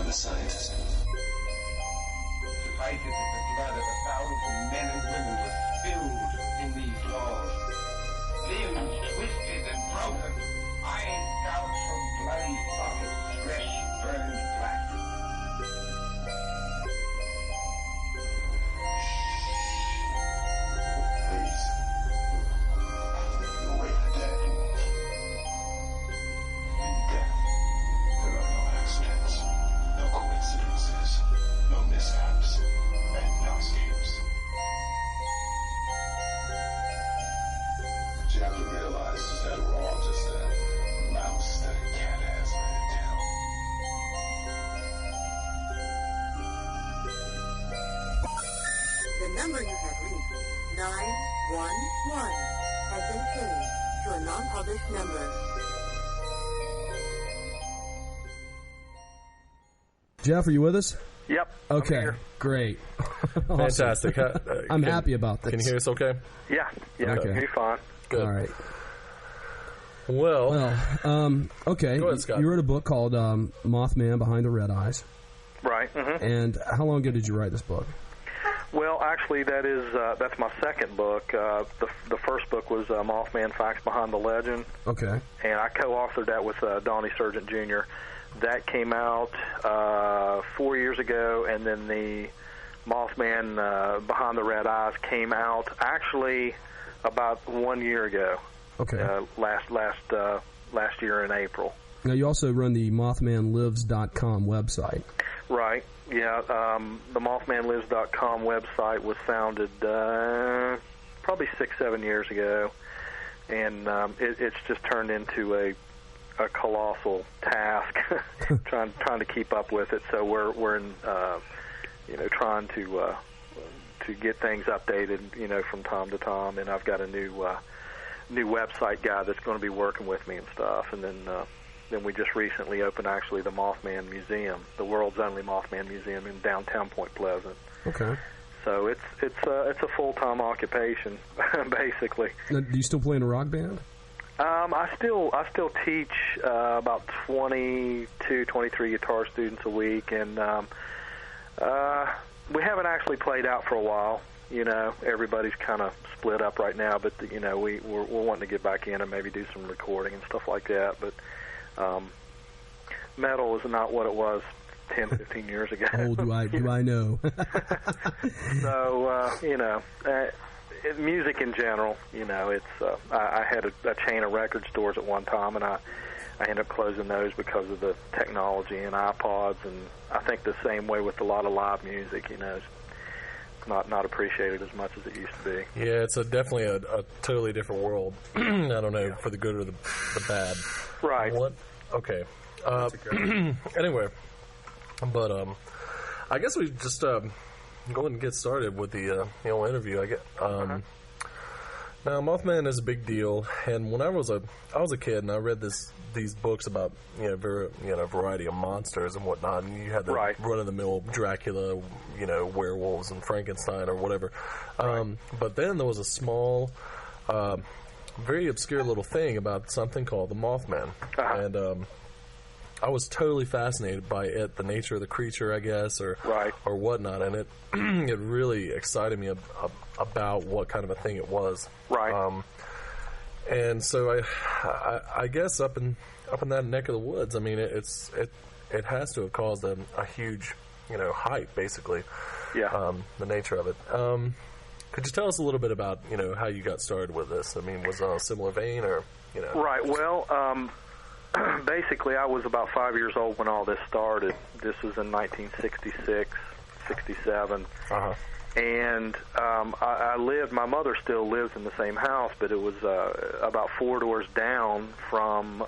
a scientist. Suffice it that the blood of 1,000 men and women was spilled in these walls. Limbs twisted and broken. Eyes gouged from bloody sockets. Flesh burned black. Please. You await the dead. In death, there are no accidents, no coincidences, no mishaps, and no escapes. What you have to realize is that we're all just a mouse that a cat has by the tail. The number you have reached, 911, has been changed to a non-published number. Jeff, are you with us? Yep. Okay, great. Awesome. Fantastic. I'm happy about this. Can you hear us okay? Yeah, Okay. you're fine. Good. All right. Well, okay. Go ahead, Scott. You wrote a book called Mothman Behind the Red Eyes. Right. Mm-hmm. And how long ago did you write this book? Well, actually, that's my second book. The first book was Mothman Facts Behind the Legend, Okay. and I co-authored that with Donnie Sargent Jr. That came out 4 years ago, and then the Mothman Behind the Red Eyes came out actually about 1 year ago. Okay. Last year in April. Now, you also run the MothmanLives.com website. Right. Yeah. The MothmanLives.com website was founded probably 6-7 years ago, and it's just turned into a colossal task trying to keep up with it. So we're in trying to get things updated from time to time, and I've got a new website guy that's going to be working with me and stuff, and then we just recently opened actually the Mothman Museum, the world's only Mothman Museum in downtown Point Pleasant. Okay. So it's a full-time occupation basically. Now, do you still play in a rock band? I still teach about 22, 23 guitar students a week, and we haven't actually played out for a while. Everybody's kind of split up right now, but we're wanting to get back in and maybe do some recording and stuff like that. But metal is not what it was 10, 15 years ago. Oh, do I know? So music in general, it's I had a chain of record stores at one time, and I ended up closing those because of the technology and iPods, and I think the same way with a lot of live music, it's not appreciated as much as it used to be. yeah, it's definitely a totally different world. I don't know, for the good or the bad. Right. What? Okay. Anyway, but I guess we just go ahead and get started with the interview. Now, Mothman is a big deal, and when I was a kid, and I read these books about a variety of monsters and whatnot, and you had the run of the mill Dracula, werewolves and Frankenstein or whatever. But then there was a small, very obscure little thing about something called the Mothman, and I was totally fascinated by it, the nature of the creature, I guess, or whatnot, and it it really excited me about what kind of a thing it was. Right. And so I guess up in that neck of the woods, I mean, it has to have caused a huge hype, basically. Yeah. The nature of it. Could you tell us a little bit about how you got started with this? I mean, was it on a similar vein, or Right. Well. Basically, I was about 5 years old when all this started. This was in 1966, 67. And my mother still lives in the same house, but it was about 4 doors down from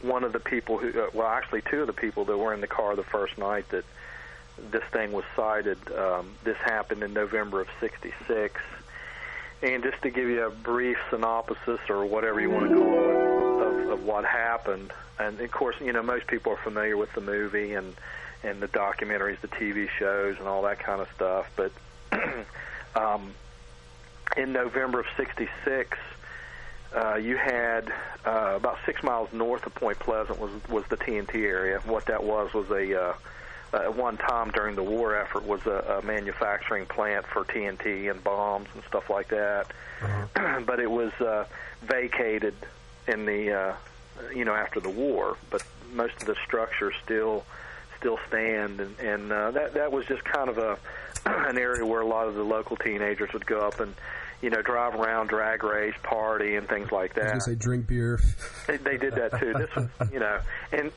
one of the people actually two of the people that were in the car the first night that this thing was sighted. This happened in November of 66. And just to give you a brief synopsis, or whatever you want to call it, of what happened, and of course, most people are familiar with the movie and the documentaries, the TV shows, and all that kind of stuff. But in November of '66, you had about 6 miles north of Point Pleasant was the TNT area. What that was a at one time during the war effort was a manufacturing plant for TNT and bombs and stuff like that. But it was vacated in the after the war. But most of the structures still stand, and that was just kind of an area where a lot of the local teenagers would go up and drive around, drag race, party, and things like that. I was gonna say drink beer. They did that too. This was, and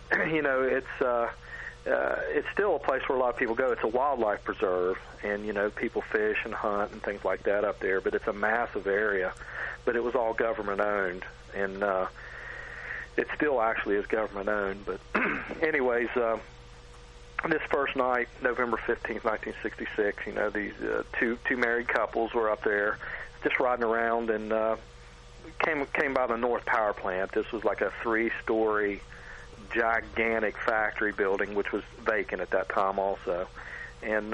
it's still a place where a lot of people go. It's a wildlife preserve, and people fish and hunt and things like that up there. But it's a massive area. But it was all government owned, and it still actually is government owned. But anyways, this first night, November 15th, 1966, these two married couples were up there just riding around, and came by the North Power Plant. This was like a 3-story gigantic factory building, which was vacant at that time also. And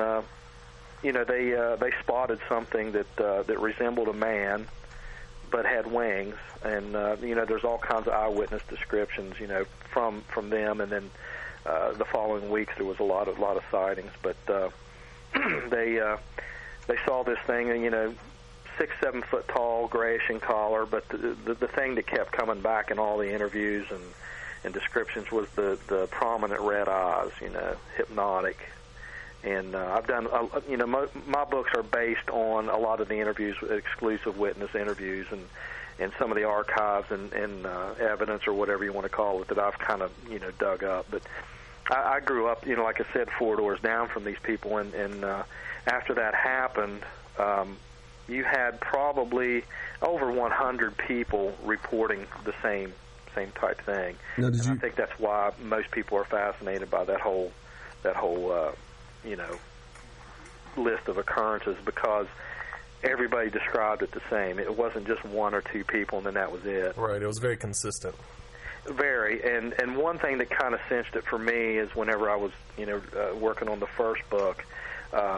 they spotted something that resembled a man but had wings. And there's all kinds of eyewitness descriptions from them, and then the following weeks there was a lot of sightings. But they saw this thing, 6-7 foot tall, grayish in color. But the thing that kept coming back in all the interviews and descriptions was the prominent red eyes, hypnotic. And I've done, my books are based on a lot of the interviews, exclusive witness interviews, and some of the archives and evidence, or whatever you want to call it, that I've kind of, dug up. But I grew up, like I said, 4 doors down from these people, and after that happened, you had probably over 100 people reporting the same type thing. Now, I think that's why most people are fascinated by that whole list of occurrences, because everybody described it the same. It wasn't just 1 or 2 people, and then that was it. Right. It was very consistent. Very. And one thing that kind of cinched it for me is whenever I was, working on the first book,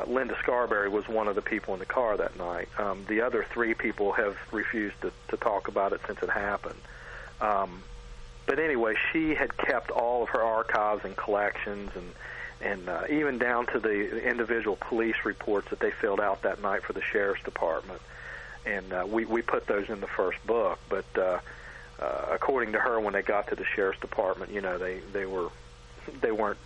Linda Scarberry was one of the people in the car that night. The other 3 people have refused to talk about it since it happened. But anyway, she had kept all of her archives and collections, and even down to the individual police reports that they filled out that night for the sheriff's department. And we put those in the first book. But according to her, when they got to the sheriff's department, they weren't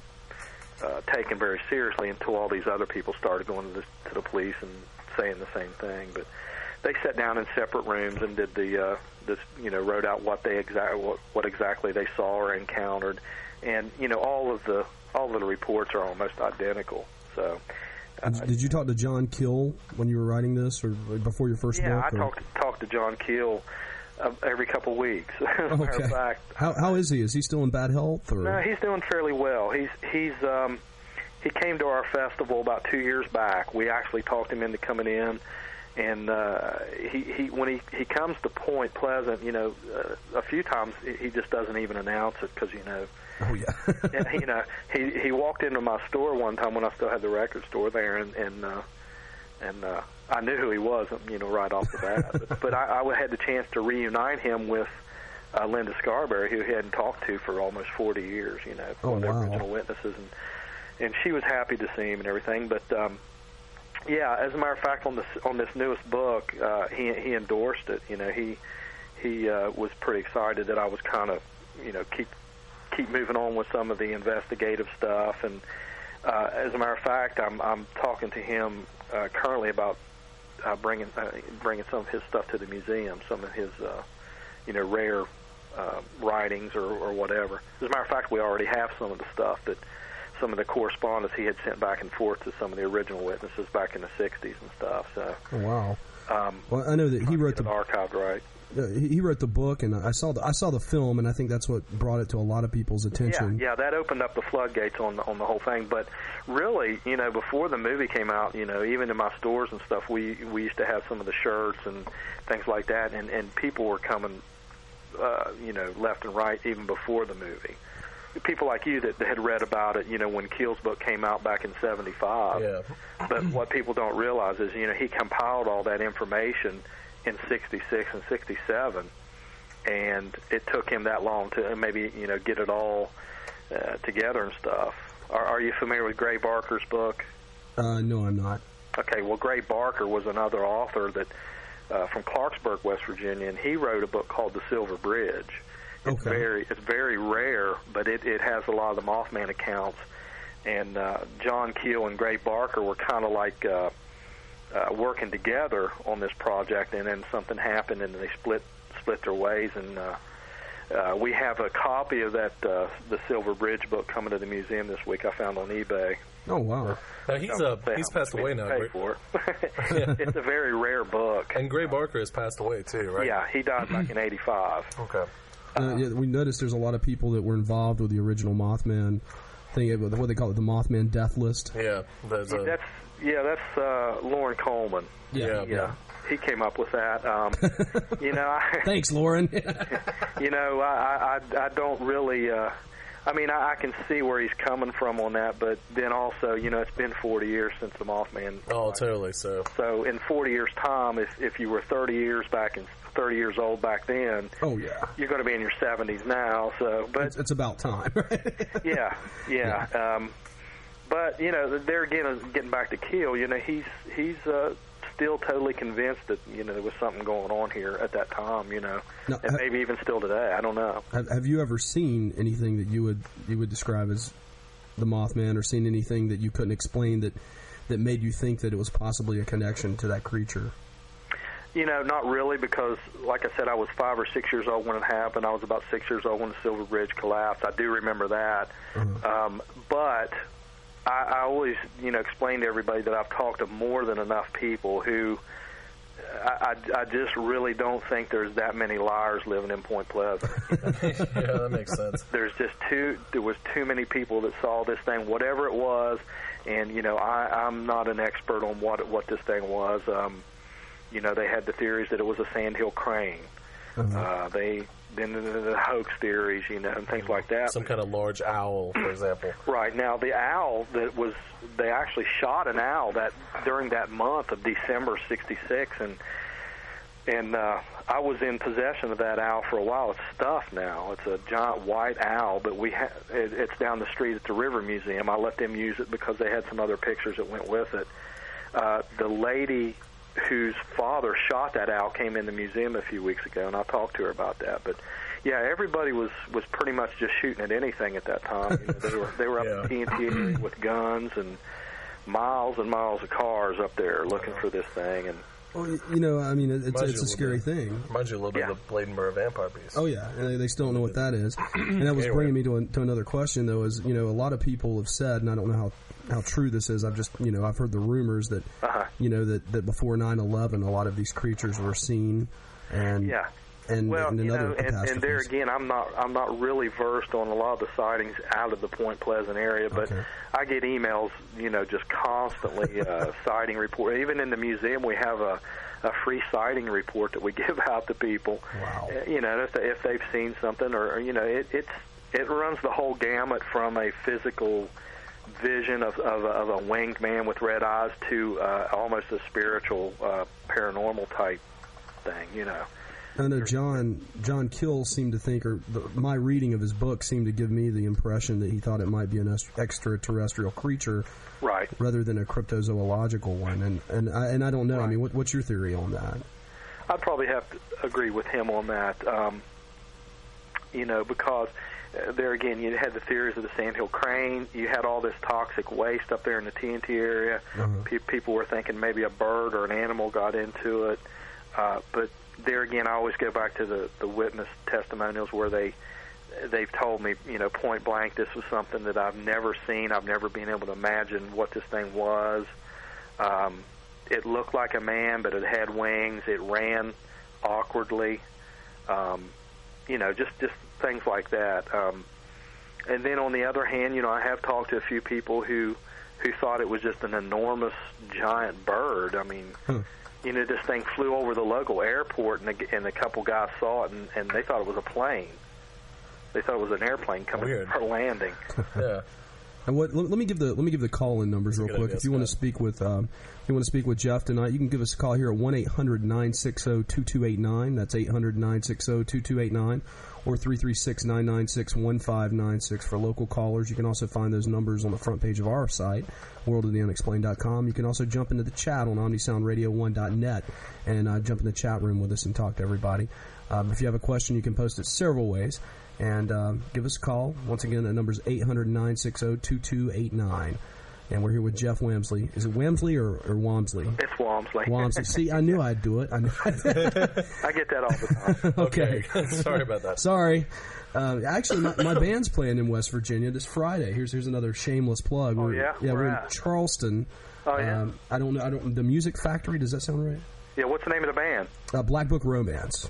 taken very seriously until all these other people started going to the police and saying the same thing. But they sat down in separate rooms and did wrote out what exactly they saw or encountered, and all of the reports are almost identical. So, did you talk to John Keel when you were writing this, or before your first book? Yeah, I talked to John Keel every couple of weeks. As a matter of fact, how is he? Is he still in bad health? Or? No, he's doing fairly well. He came to our festival about 2 years back. We actually talked him into coming in. And when he comes to Point Pleasant, a few times he just doesn't even announce it, because Oh yeah. and, he walked into my store one time when I still had the record store there, and I knew who he was, right off the bat. but I had the chance to reunite him with Linda Scarberry, who he hadn't talked to for almost 40 years. One of the original witnesses, and she was happy to see him and everything, but. Yeah, as a matter of fact, on this newest book, he endorsed it. He was pretty excited that I was kind of, keep moving on with some of the investigative stuff. And as a matter of fact, I'm talking to him currently about bringing some of his stuff to the museum, some of his rare writings or whatever. As a matter of fact, we already have some of the stuff some of the correspondence he had sent back and forth to some of the original witnesses back in the 60s and stuff. So, oh, wow. Well, I know that he wrote the archived, right? He wrote the book, and I saw the film, and I think that's what brought it to a lot of people's attention. Yeah, that opened up the floodgates on the whole thing. But really, before the movie came out, even in my stores and stuff, we used to have some of the shirts and things like that, and people were coming, left and right even before the movie. People like you that had read about it, when Keel's book came out back in 75. Yeah. But what people don't realize is, he compiled all that information in 66 and 67, and it took him that long to maybe get it all together and stuff. Are you familiar with Gray Barker's book? No, I'm not. Okay, well, Gray Barker was another author that from Clarksburg, West Virginia, and he wrote a book called The Silver Bridge. It's very rare, but it has a lot of the Mothman accounts. And John Keel and Gray Barker were kind of like working together on this project, and then something happened, and they split their ways. And we have a copy of that the Silver Bridge book coming to the museum this week. I found on eBay. Oh wow! Now he's passed away now. Pay for it. It's a very rare book. And Gray Barker has passed away too, right? Yeah, he died back in '85. Okay. We noticed there's a lot of people that were involved with the original Mothman thing, what they call it, the Mothman death list. Yeah, that's Lauren Coleman. Yeah. He came up with that. Thanks, Lauren. I don't really. I can see where he's coming from on that, but then also, it's been 40 years since the Mothman. Oh, totally. So in 40 years' time, if you were 30 years old back then, oh yeah, you're going to be in your 70s now. So, but it's about time, right? yeah. But there again, getting back to Keel, he's still totally convinced that there was something going on here at that time, now, and maybe even still today. I don't know. Have you ever seen anything that you would describe as the Mothman, or seen anything that you couldn't explain that made you think that it was possibly a connection to that creature? Not really, because, like I said, I was 5 or 6 years old when it happened. I was about 6 years old when the Silver Bridge collapsed. I do remember that. Mm-hmm. But I always, explain to everybody that I've talked to more than enough people who I just really don't think there's that many liars living in Point Pleasant. Yeah, that makes sense. There was too many people that saw this thing, whatever it was, and I'm not an expert on what this thing was. They had the theories that it was a Sandhill crane. Mm-hmm. Then the hoax theories, and things like that. Some kind of large owl, for example. Right. Now, the owl they actually shot an owl during that month of December '66, and I was in possession of that owl for a while. It's stuffed now. It's a giant white owl, but it's down the street at the River Museum. I let them use it because they had some other pictures that went with it. The lady whose father shot that owl came in the museum a few weeks ago, and I talked to her about that. But yeah, everybody was pretty much just shooting at anything at that time. They were up in TNT area with guns and miles of cars up there looking for this thing. And well, it's a scary thing. Reminds you a little bit of the Bladenborough vampire beast. Oh yeah, and they still don't know what that is. And that was bringing me to another question though. Is a lot of people have said, and I don't know how true this is. I've just I've heard the rumors that that before 9/11 a lot of these creatures were seen, and and there again, I'm not really versed on a lot of the sightings out of the Point Pleasant area, but I get emails just constantly sighting report. Even in the museum, we have a free sighting report that we give out to people. Wow. If they've seen something, or it runs the whole gamut from a physical vision of a winged man with red eyes to almost a spiritual paranormal type thing. I know John Keel seemed to think, or my reading of his book seemed to give me the impression that he thought it might be an extraterrestrial creature, right, rather than a cryptozoological one. And I don't know. Right. I mean, what's your theory on that? I'd probably have to agree with him on that. Because there again, you had the theories of the Sandhill crane. You had all this toxic waste up there in the TNT area. Uh-huh. People were thinking maybe a bird or an animal got into it. But there again, I always go back to the witness testimonials where they've told me, point blank, this was something that I've never seen. I've never been able to imagine what this thing was. It looked like a man, but it had wings. It ran awkwardly. Just things like that. And then on the other hand, I have talked to a few people who thought it was just an enormous giant bird. I mean, this thing flew over the local airport, and a couple guys saw it, and they thought it was a plane. They thought it was an airplane coming for landing. Yeah. And let me give the call-in numbers real quick. If you want to speak with Jeff tonight, you can give us a call here at 1-800-960-2289. That's 800-960-2289. Or 336-996-1596 for local callers. You can also find those numbers on the front page of our site, worldoftheunexplained.com. You can also jump into the chat on omnisoundradio1.net and jump in the chat room with us and talk to everybody. If you have a question, you can post it several ways. And give us a call. Once again, that number is 800-960-2289. And we're here with Jeff Wamsley. Is it Wamsley or Wamsley? It's Wamsley. Wamsley. See, I knew I'd do it. I get that all the time. Okay. Sorry about that. Sorry. Actually, my band's playing in West Virginia this Friday. Here's another shameless plug. Yeah, we're in Charleston. Oh, yeah? I don't know. The Music Factory, does that sound right? Yeah, what's the name of the band? Black Book Romance.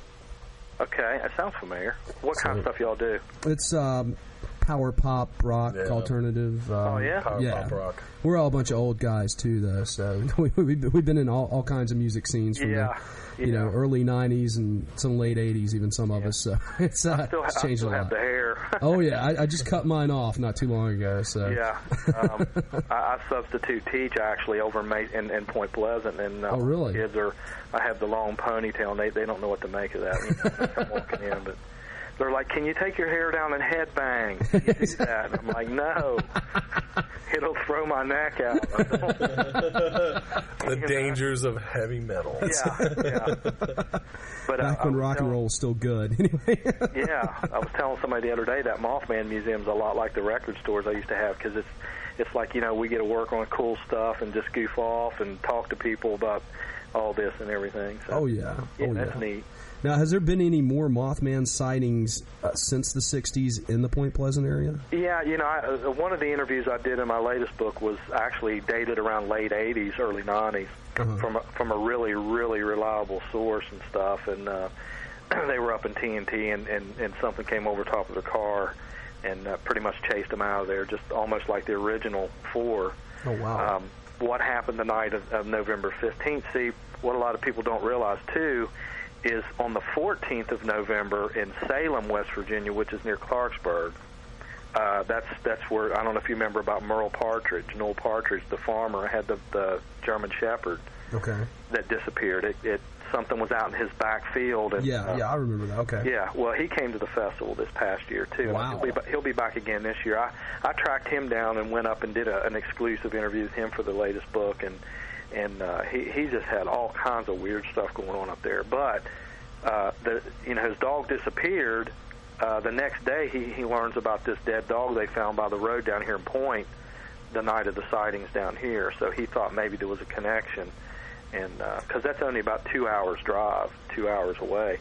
Okay, that sounds familiar. What kind of stuff y'all do? It's power pop, rock, alternative. Power pop, rock. We're all a bunch of old guys too, though. So we've been in all kinds of music scenes from the early '90s and some late '80s, even some of us. So it's changed a lot. Have the hair. Oh yeah, I just cut mine off not too long ago. So yeah, I substitute teach actually over in Point Pleasant, and oh really? Kids I have the long ponytail, and they don't know what to make of that. I'm walking in, but. They're like, can you take your hair down and headbang? Can you do that? And I'm like, no. It'll throw my neck out. The dangers of heavy metal. Yeah. But, back when rock and roll was still good. Anyway. Yeah. I was telling somebody the other day that Mothman Museum's a lot like the record stores I used to have, because it's like, we get to work on cool stuff and just goof off and talk to people about all this and everything. So, oh, yeah. That's neat. Now, has there been any more Mothman sightings since the 60s in the Point Pleasant area? Yeah, one of the interviews I did in my latest book was actually dated around late 80s, early 90s, from a really, really reliable source and stuff. And they were up in TNT, and something came over top of their car and pretty much chased them out of there, just almost like the original 4. Oh, wow. What happened the night of November 15th? See, what a lot of people don't realize, too, is on the 14th of November in Salem, West Virginia, which is near Clarksburg. That's where, I don't know if you remember about Noel Partridge, the farmer, had the German Shepherd that disappeared. Something was out in his back field. And, I remember that. Okay. Yeah, well, he came to the festival this past year, too. Wow. He'll be back again this year. I tracked him down and went up and did an exclusive interview with him for the latest book, and he just had all kinds of weird stuff going on up there. But his dog disappeared. The next day, he learns about this dead dog they found by the road down here in Point the night of the sightings down here. So he thought maybe there was a connection, and because that's only about 2 hours drive, 2 hours away.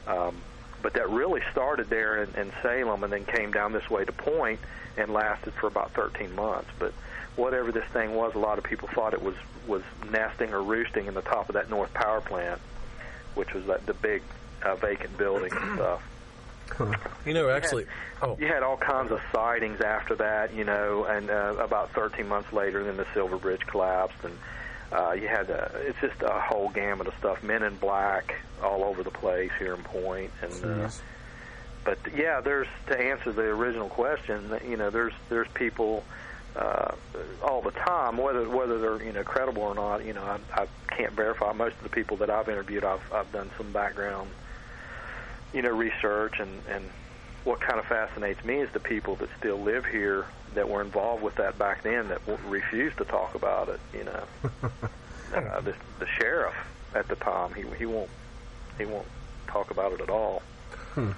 But that really started there in Salem, and then came down this way to Point and lasted for about 13 months. But whatever this thing was, a lot of people thought it was nesting or roosting in the top of that North Power Plant, which was the big vacant building and stuff. You had all kinds of sightings after that, and about 13 months later, then the Silver Bridge collapsed, and you had it's just a whole gamut of stuff. Men in Black all over the place here in Point, and but yeah, there's, to answer the original question, there's people all the time, whether they're credible or not. I can't verify. Most of the people that I've interviewed, I've done some background research, and what kind of fascinates me is the people that still live here that were involved with that back then that refuse to talk about it. The sheriff at the time, he won't talk about it at all. So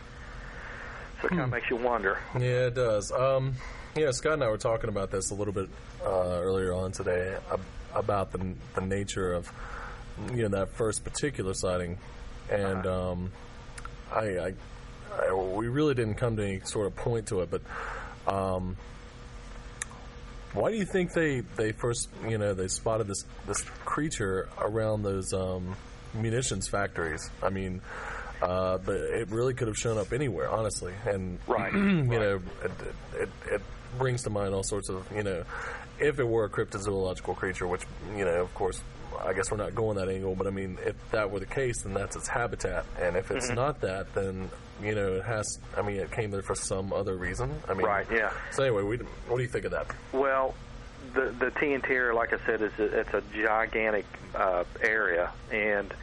it kind of makes you wonder. Yeah, it does. Scott and I were talking about this a little bit earlier on today about the nature of that first particular sighting, and we really didn't come to any sort of point to it. But why do you think they first they spotted this creature around those munitions factories? I mean, but it really could have shown up anywhere, honestly. And it brings to mind all sorts of if it were a cryptozoological creature, which of course I guess we're not going that angle, but I mean, if that were the case, then that's its habitat. And if it's not that, then, you know, it came there for some other reason. I mean, right, yeah. So anyway, what do you think of that? Well, the TNT area, like I said, it's a gigantic area, and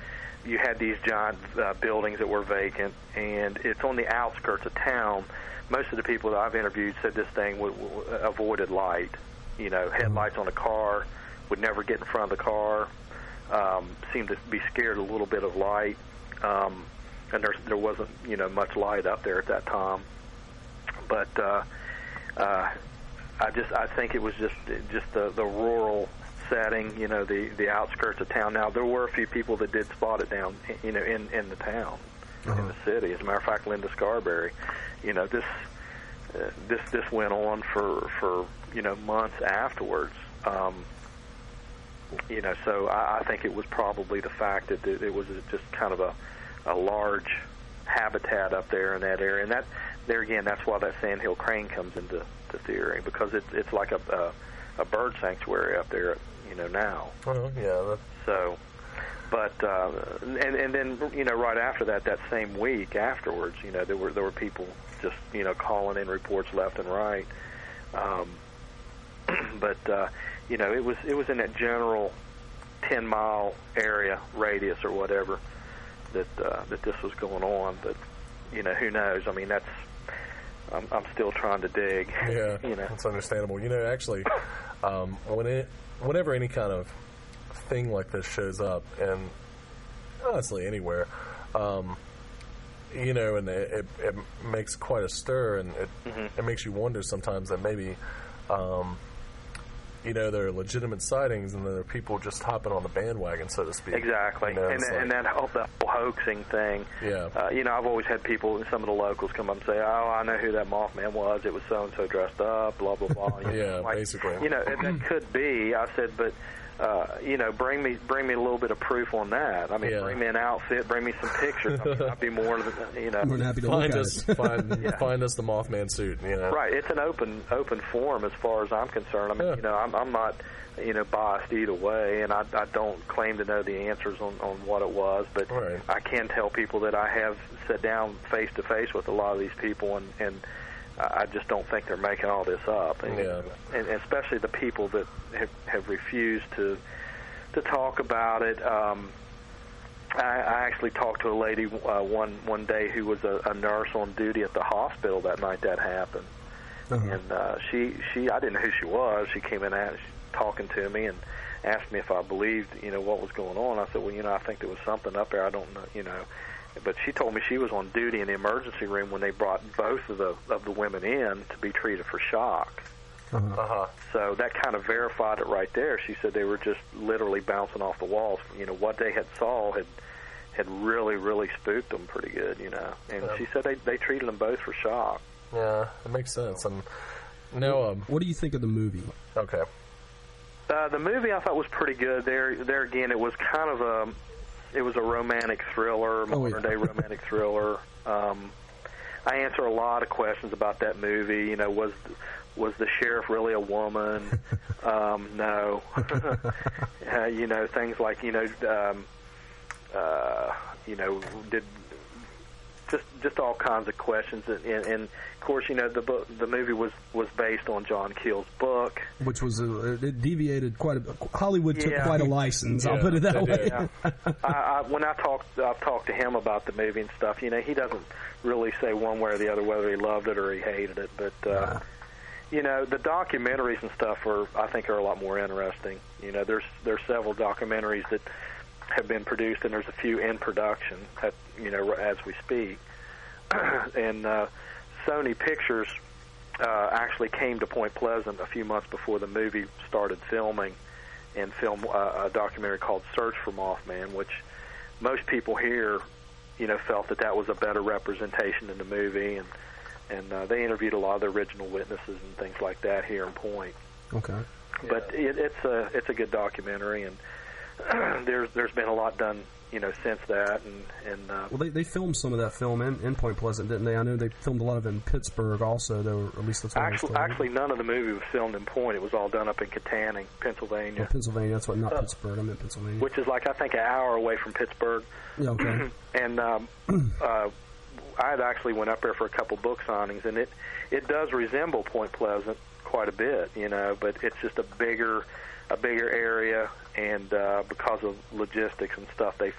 you had these giant buildings that were vacant, and it's on the outskirts of town. Most of the people that I've interviewed said this thing avoided light. You know, headlights on a car, would never get in front of the car, seemed to be scared a little bit of light, and there wasn't, you know, much light up there at that time. But I think it was just the rural setting, you know, the outskirts of town. Now, there were a few people that did spot it down, you know, in the town, in the city. As a matter of fact, Linda Scarberry, you know, this went on for you know, months afterwards. You know, so I think it was probably the fact that it was just kind of a large habitat up there in that area, and that there again, that's why that Sandhill crane comes into the theory, because it's like a bird sanctuary up there, you know, now. Yeah. So, but and then, you know, right after that same week afterwards, you know, there were people just, you know, calling in reports left and right. But you know, it was in that general 10-mile area radius or whatever that this was going on. But you know, who knows? I mean, I'm still trying to dig. Yeah, you know, it's understandable. You know, actually, whenever any kind of thing like this shows up, and honestly anywhere, you know, and it makes quite a stir, and it makes you wonder sometimes that maybe, you know, there are legitimate sightings, and there are people just hopping on the bandwagon, so to speak. Exactly, you know, and that whole hoaxing thing. Yeah. You know, I've always had people, some of the locals, come up and say, "Oh, I know who that Mothman was. It was so and so dressed up, blah blah blah." Yeah, like, basically. You know, that could be. I said, but you know, bring me a little bit of proof on that. I mean, bring me an outfit, bring me some pictures. I mean, I'd be more, you know. More than happy to find us the Mothman suit. You know, right? It's an open forum as far as I'm concerned. I mean, you know, I'm not, you know, biased either way, and I don't claim to know the answers on what it was, but I can tell people that I have sat down face to face with a lot of these people, and I just don't think they're making all this up, and especially the people that have refused to talk about it. I actually talked to a lady one day who was a nurse on duty at the hospital that night that happened, and she I didn't know who she was. She came in talking to me and asked me if I believed, you know, what was going on. I said, well, you know, I think there was something up there. I don't know, you know. But she told me she was on duty in the emergency room when they brought both of the women in to be treated for shock. So that kind of verified it right there. She said they were just literally bouncing off the walls. You know, what they had saw had really, really spooked them pretty good, you know. And she said they treated them both for shock. Yeah, it makes sense. Now, what do you think of the movie? Okay. The movie I thought was pretty good. There again, it was kind of a romantic thriller, modern-day romantic thriller. I answer a lot of questions about that movie. You know, was the sheriff really a woman? No. You know, things like, you know, did just all kinds of questions, and of course, you know, the movie was based on John Keel's book, which was it deviated quite a bit. Hollywood took quite a license. I'll put it that way. Yeah. When I've talked to him about the movie and stuff, you know, he doesn't really say one way or the other whether he loved it or he hated it, but you know, the documentaries and stuff I think are a lot more interesting. You know, there's several documentaries that have been produced, and there's a few in production, you know, as we speak. And Sony Pictures actually came to Point Pleasant a few months before the movie started filming, and filmed a documentary called Search for Mothman, which most people here, you know, felt that was a better representation in the movie, and they interviewed a lot of the original witnesses and things like that here in Point. Okay. But it's a good documentary, and there's been a lot done since that, and well, they filmed some of that film in Point Pleasant, didn't they? I know they filmed a lot of it in Pittsburgh, also. Though, at least that's what actually, none of the movie was filmed in Point. It was all done up in Katanning, Pennsylvania. Oh, Pennsylvania. That's what, not Pittsburgh. I meant Pennsylvania, which is like I think an hour away from Pittsburgh. Yeah, okay. And I had actually went up there for a couple book signings, and it does resemble Point Pleasant quite a bit, but it's just a bigger area, and because of logistics and stuff, they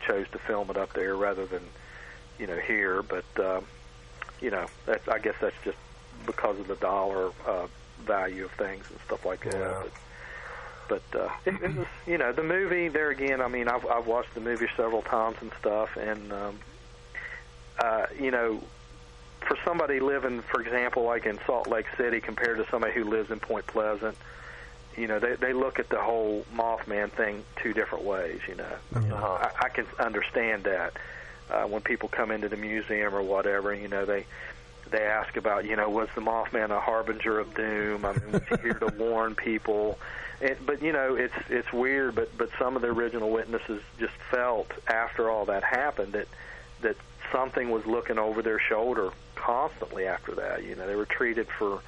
chose to film it up there rather than here. But I guess that's just because of the dollar value of things and stuff like that. Yeah. But it was, the movie there again. I mean, I've watched the movie several times and stuff, and for somebody living, for example, like in Salt Lake City, compared to somebody who lives in Point Pleasant, they look at the whole Mothman thing two different ways. I can understand that when people come into the museum or whatever, they ask about, was the Mothman a harbinger of doom? I mean, was he here to warn people? But it's weird. But some of the original witnesses just felt after all that happened that something was looking over their shoulder constantly after that. They were treated for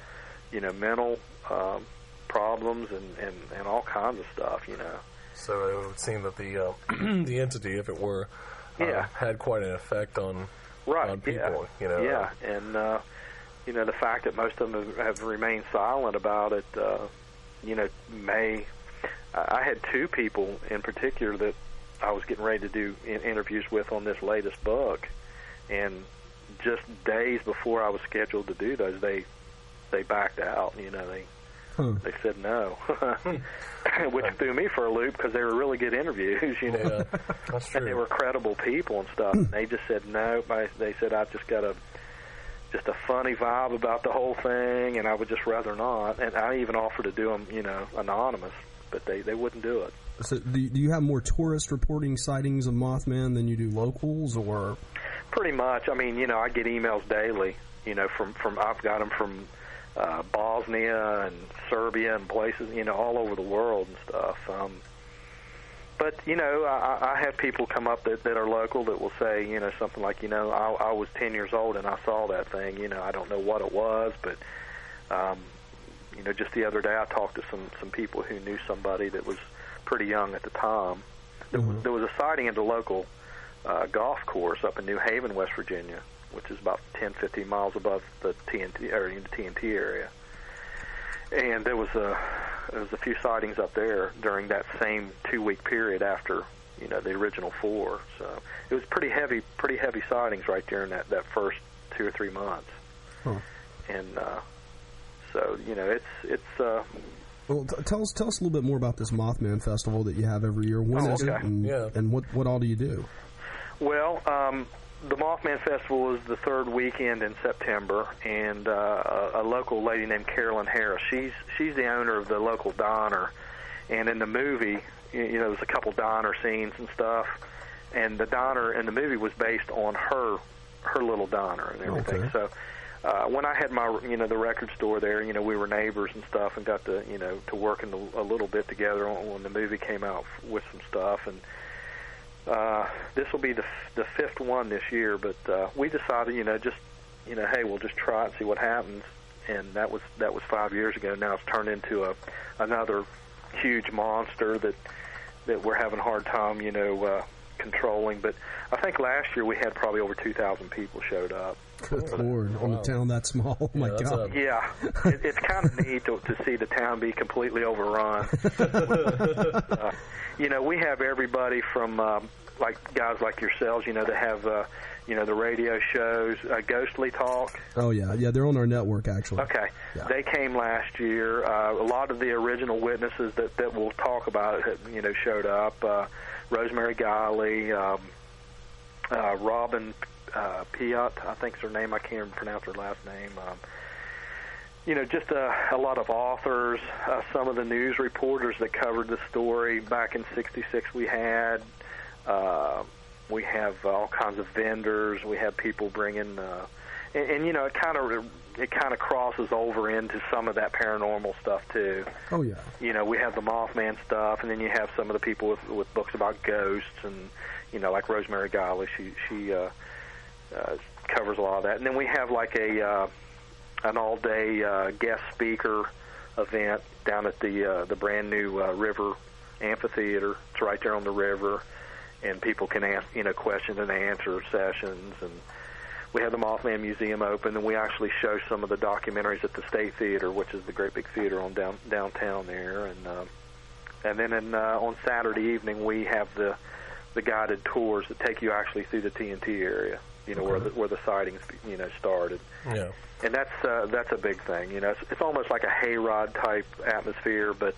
mental problems and all kinds of stuff. So it would seem that the the entity, if it were, had quite an effect on people. Yeah, and the fact that most of them have remained silent about it. I had two people in particular that I was getting ready to do interviews with on this latest book, and just days before I was scheduled to do those, they backed out. They said no, which threw me for a loop because they were really good interviews. Yeah, that's true. And they were credible people and stuff. And they just said no. They said I just got a funny vibe about the whole thing, and I would just rather not. And I even offered to do them, anonymous, but they wouldn't do it. So do you have more tourists reporting sightings of Mothman than you do locals, or? Pretty much. I mean, I get emails daily. From I've got them from Bosnia and Serbia and places, all over the world and stuff. But I have people come up that are local that will say, something like, I was 10 years old and I saw that thing. I don't know what it was, but just the other day I talked to some people who knew somebody that was pretty young at the time. There was a sighting at the local golf course up in New Haven, West Virginia, which is about 10, 15 miles above the TNT area. And there was a few sightings up there during that same 2-week period after the original 4. So it was pretty heavy sightings right there in that first 2 or 3 months. Huh. And so it's. Well, tell us a little bit more about this Mothman Festival that you have every year. When is it, and what all do you do? Well, the Mothman Festival is the third weekend in September, and a local lady named Carolyn Harris, she's the owner of the local diner, and in the movie, there's a couple diner scenes and stuff, and the diner in the movie was based on her little diner and everything. Okay. So when I had my the record store there, we were neighbors and stuff, and got to to work a little bit together when the movie came out with some stuff. And this will be the fifth one this year, but we decided, hey, we'll just try it and see what happens. And that was 5 years ago. Now it's turned into another huge monster that we're having a hard time, controlling. But I think last year we had probably over 2,000 people showed up. Good Lord, on a town that small. Oh my God. Yeah, it's kind of neat to see the town be completely overrun. We have everybody from like guys like yourselves, that have the radio shows, Ghostly Talk. Oh yeah, they're on our network actually. Okay, yeah. They came last year. A lot of the original witnesses that we'll talk about, showed up. Rosemary Guiley, Robin Piot, I think is her name. I can't even pronounce her last name. Just a lot of authors, some of the news reporters that covered the story back in '66. We have all kinds of vendors. We have people bringing, and you know, it kind of crosses over into some of that paranormal stuff too. Oh yeah. You know, we have the Mothman stuff, and then you have some of the people with books about ghosts, and you know, like Rosemary Guiley, she covers a lot of that. And then we have like an all-day guest speaker event down at the brand new River Amphitheater. It's right there on the river, and people can ask, you know, question and answer sessions. And we have the Mothman Museum open, and we actually show some of the documentaries at the State Theater, which is the great big theater on downtown there. And then on Saturday evening, we have the guided tours that take you actually through the TNT area, you know, where the sightings, you know, started. Yeah. And that's a big thing. You know, it's almost like a hayride type atmosphere, but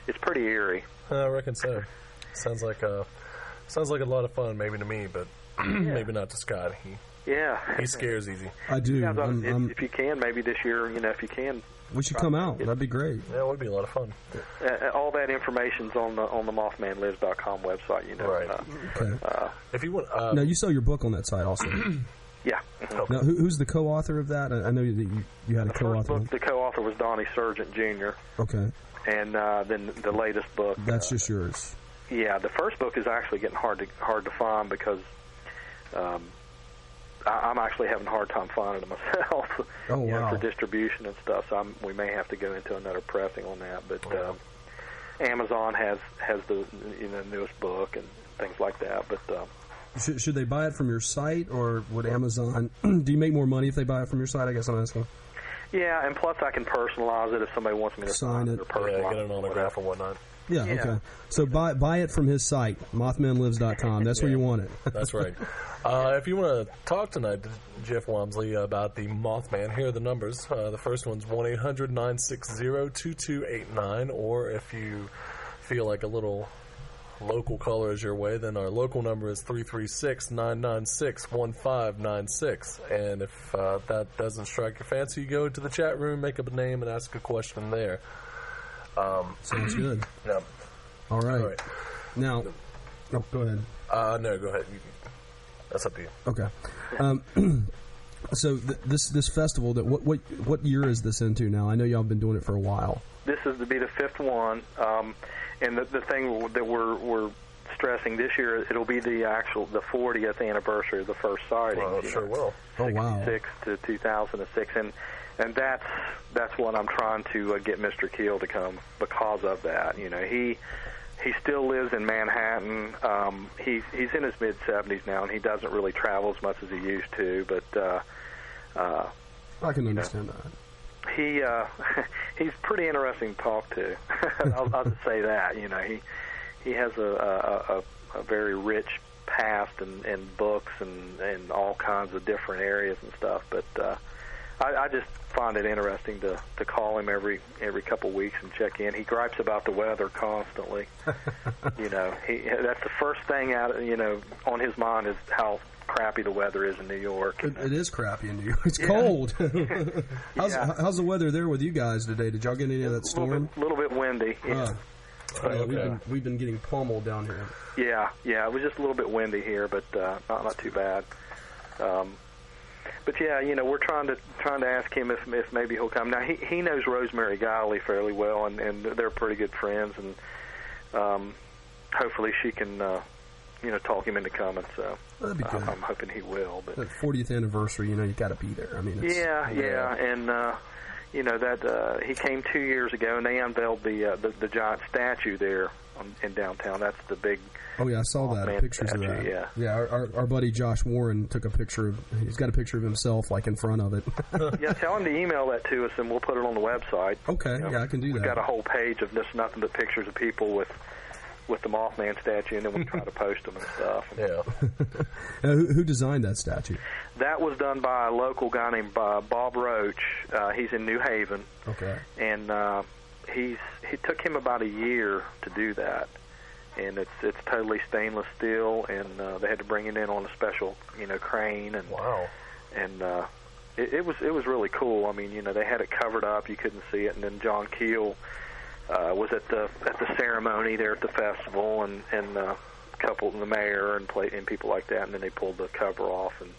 it's pretty eerie. I reckon so. Sounds like a lot of fun, maybe to me, but maybe not to Scott. He scares easy. I do. Yeah, if you can, maybe this year, you know, if you can. We should come out. That'd be great. Yeah, it would be a lot of fun. All that information's on the MothmanLives.com website. You know. Right. Okay. If you want. Now you sell your book on that site also. Yeah. Now, who's the co-author of that? I know that you had a co-author. The co-author was Donnie Sargent Jr. Okay. And then the latest book. That's just yours. Yeah, the first book is actually getting hard to find because I'm actually having a hard time finding it myself. Oh, wow. You know, for distribution and stuff. So we may have to go into another pressing on that. But Amazon has the newest book and things like that. But should they buy it from your site, or would Amazon? Do you make more money if they buy it from your site? I guess I'm asking. Yeah, and plus I can personalize it if somebody wants me to sign it or personalize get an autograph or whatnot. Yeah, okay. So buy it from his site, mothmanlives.com. That's where you want it. That's right. If you want to talk tonight to Jeff Wamsley about the Mothman, here are the numbers. The first one's 1-800-960-2289, or if you feel like a little local caller is your way, then our local number is 336-996-1596. And if that doesn't strike your fancy, you go to the chat room, make up a name, and ask a question there. Sounds good. Yeah. All right. Now, go ahead. No, go ahead. That's up to you. Okay. So this festival, that what year is this into now? I know y'all have been doing it for a while. This is to be the fifth one, and the thing that we're stressing this year, it'll be the 40th anniversary of the first sighting. Well, it sure will. Oh wow. 66 to 2006, and that's what I'm trying to get Mr. Keel to come because of that. You know, he still lives in Manhattan. He's in his mid-70s now, and he doesn't really travel as much as he used to. But I can understand that. He's pretty interesting to talk to. I'll just say that. You know, he has a very rich past and books and all kinds of different areas and stuff. But I just find it interesting to call him every couple of weeks and check in. He gripes about the weather constantly. You know, that's the first thing on his mind is how crappy the weather is in New York. It is crappy in New York. It's cold. How's the weather there with you guys today? Did y'all get any of that storm? A little bit windy. Yeah. We've been getting pummeled down here. Yeah. It was just a little bit windy here, but not too bad. But yeah, you know, we're trying to ask him if maybe he'll come. Now he knows Rosemary Guiley fairly well, and they're pretty good friends, and hopefully she can talk him into coming. So that'd be good. I'm hoping he will. But that 40th anniversary, you got to be there. I mean, and that he came 2 years ago, and they unveiled the giant statue there in downtown. That's the big. Oh yeah, I saw that. Pictures statue, of that. Yeah. Our buddy Josh Warren took a picture. He's got a picture of himself like in front of it. Yeah, tell him to email that to us, and we'll put it on the website. Okay, I can do that. We've got a whole page of just nothing but pictures of people with the Mothman statue, and then we try to post them and stuff. Yeah. Now, who designed that statue? That was done by a local guy named Bob Roach. He's in New Haven. Okay. And it took him about a year to do that. And it's totally stainless steel, and they had to bring it in on a special crane. And wow. And it was really cool. I mean, they had it covered up, you couldn't see it. And then John Keel was at the ceremony there at the festival, and the mayor and people like that, and then they pulled the cover off, and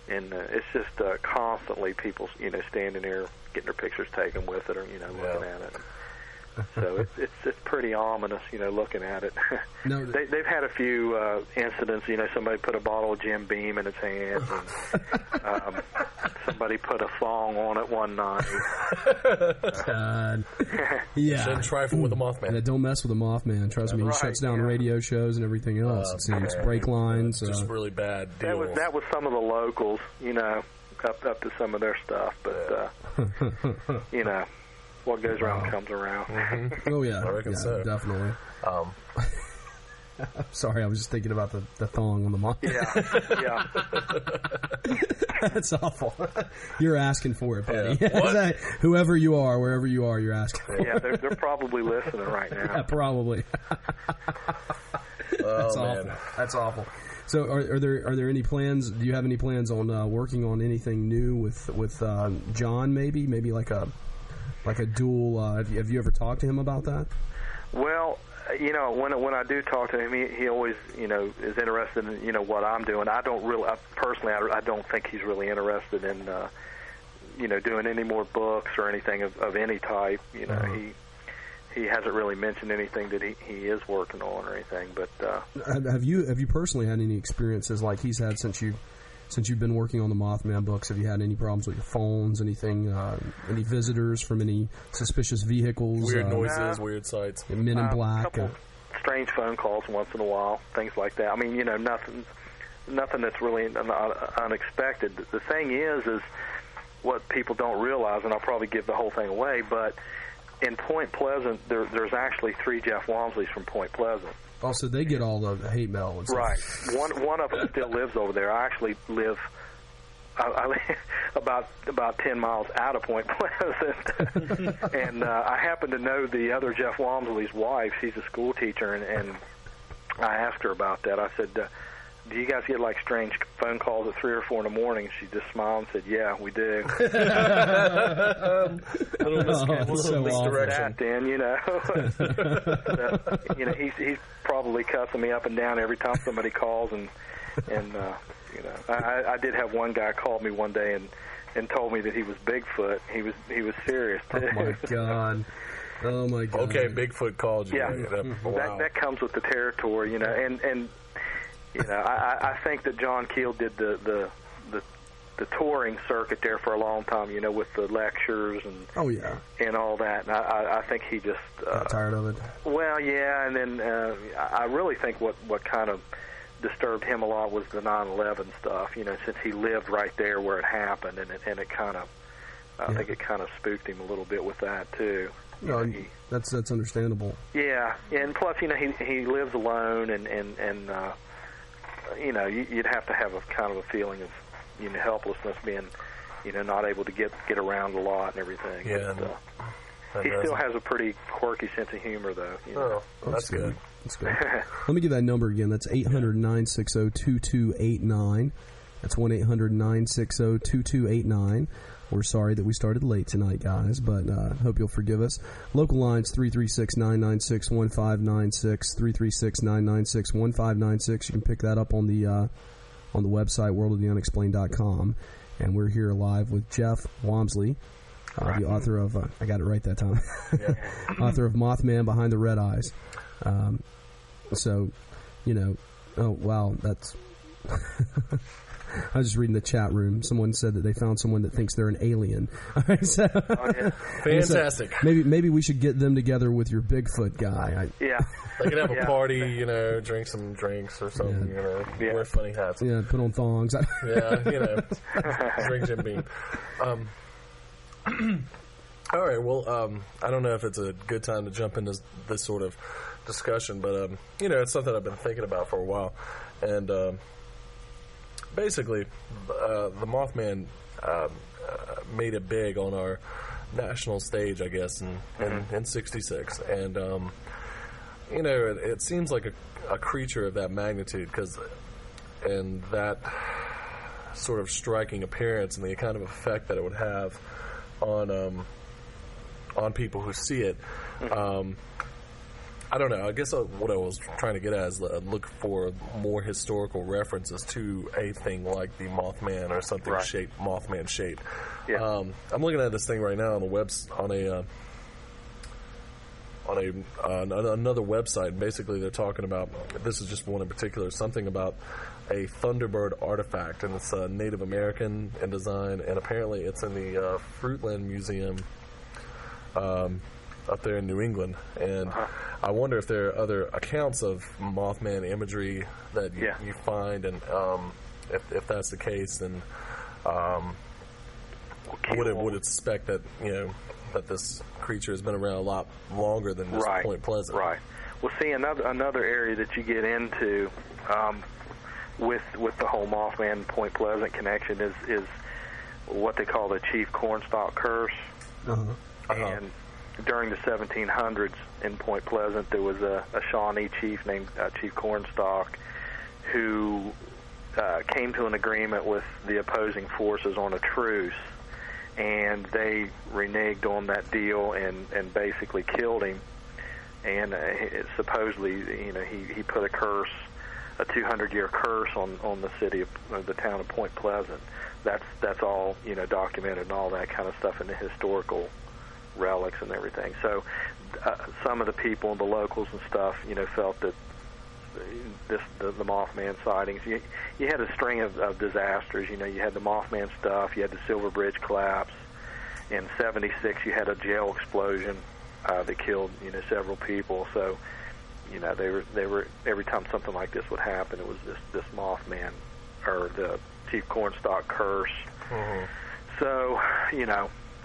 and it's just constantly people, standing there getting their pictures taken with it, or looking at it. So it's pretty ominous, looking at it. No, they've had a few incidents. Somebody put a bottle of Jim Beam in its hands, and somebody put a thong on it one night. Yeah, shouldn't trifle with the Mothman. Yeah, don't mess with the Mothman. Trust me, he shuts down radio shows and everything else. It seems brake lines. Just really bad deals. That was some of the locals, up to some of their stuff, but what goes around comes around. Mm-hmm. Oh yeah, I reckon so. Definitely. Sorry, I was just thinking about the thong on the Mothman. Yeah. That's awful. You're asking for it, buddy. Yeah. Whoever you are, wherever you are, you're asking for it. Yeah, they're probably listening right now. Yeah, probably. That's awful. That's awful. So, are there any plans? Do you have any plans on working on anything new with John? Maybe like a dual. Have you ever talked to him about that? Well, when I do talk to him, he always is interested in what I'm doing. I don't really, personally, I don't think he's really interested in doing any more books or anything of any type. He hasn't really mentioned anything that he is working on or anything. But have you personally had any experiences like he's had since you've been working on the Mothman books? Have you had any problems with your phones? Anything? Any visitors from any suspicious vehicles? Weird noises, weird sights. Men in black. Couple strange phone calls once in a while, things like that. I mean, nothing that's really unexpected. The thing is what people don't realize, and I'll probably give the whole thing away, but in Point Pleasant, there's actually 3 Jeff Wamsleys from Point Pleasant. Oh, so they get all the hate mail and stuff. Right. One of them still lives over there. I actually live I live about 10 miles out of Point Pleasant, and I happen to know the other Jeff Wamsley's wife. She's a school teacher, and I asked her about that. I said, do you guys get like strange phone calls at 3 or 4 in the morning? She just smiled and said, yeah, we do. Little misdirection. Then, he's probably cussing me up and down every time somebody calls, and I did have one guy call me one day and told me that he was Bigfoot. He was serious too. Oh my god. Okay, Bigfoot called you. Yeah, wow. that comes with the territory, and I think that John Keel did the touring circuit there for a long time, with the lectures and and all that. And I think he just got tired of it. Well, yeah, and then I really think what kind of disturbed him a lot was the 9/11 stuff. Since he lived right there where it happened, and it kind of, I think it kind of spooked him a little bit with that too. That's understandable. Yeah, and plus, he lives alone, and you'd have to have a kind of a feeling of helplessness, being not able to get around a lot and everything. Yeah, but, he still has a pretty quirky sense of humor, though. Oh, that's good. That's good. Let me give that number again. That's 800-960-2289. That's 1-800-960-2289. We're sorry that we started late tonight, guys, but hope you'll forgive us. Local lines 336-996-1596, 336-996-1596. You can pick that up on the website worldoftheunexplained.com. And we're here live with Jeff Wamsley, the author of I got it right that time. Author of Mothman Behind the Red Eyes. Oh wow, that's I was just reading the chat room. Someone said that they found someone that thinks they're an alien. All right, so, fantastic. So maybe we should get them together with your Bigfoot guy. They could have a party, drink some drinks or something, wear funny hats. Yeah, put on thongs. Drink Jim Beam. All right, well, I don't know if it's a good time to jump into this sort of discussion, but, it's something I've been thinking about for a while. And basically, the Mothman made it big on our national stage, I guess, in '66. And, it seems like a creature of that magnitude, and that sort of striking appearance and the kind of effect that it would have on people who see it. I don't know. I guess what I was trying to get at is look for more historical references to a thing like the Mothman or something Mothman shaped. Yeah. I'm looking at this thing right now on another website. Basically, they're talking about, this is just one in particular, something about a Thunderbird artifact, and it's Native American in design, and apparently it's in the Fruitland Museum up there in New England. And I wonder if there are other accounts of Mothman imagery that you find, and if that's the case, then would it suspect that that this creature has been around a lot longer than just Point Pleasant. Right. Well, see, another area that you get into with the whole Mothman Point Pleasant connection is what they call the Chief Cornstalk curse. And during the 1700s in Point Pleasant, there was a Shawnee chief named Chief Cornstalk who came to an agreement with the opposing forces on a truce, and they reneged on that deal and basically killed him. And supposedly, he put a curse, a 200-year curse on the city of the town of Point Pleasant. That's all documented and all that kind of stuff in the historical relics and everything. So some of the people, the locals and stuff, felt that the Mothman sightings. You had a string of disasters. You had the Mothman stuff. You had the Silver Bridge collapse. In '76, you had a jail explosion that killed several people. So they were every time something like this would happen, it was this Mothman or the Chief Cornstalk curse. So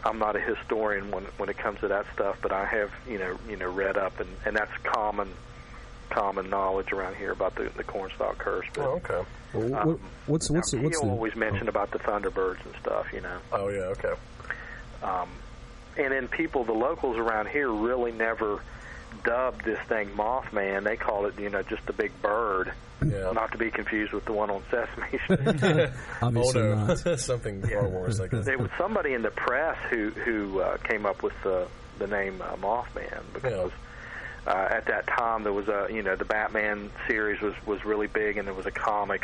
I'm not a historian when it comes to that stuff, but I have read up, and that's common knowledge around here about the Cornstalk curse. But, okay. What's always mentioned about the Thunderbirds and stuff, Oh yeah, okay. And then the locals around here really never dubbed this thing Mothman. They call it, just the big bird. Yeah. Not to be confused with the one on Sesame Street. Obviously not. Something far worse, I guess. There was somebody in the press who came up with the name Mothman because at that time there was the Batman series was really big, and there was a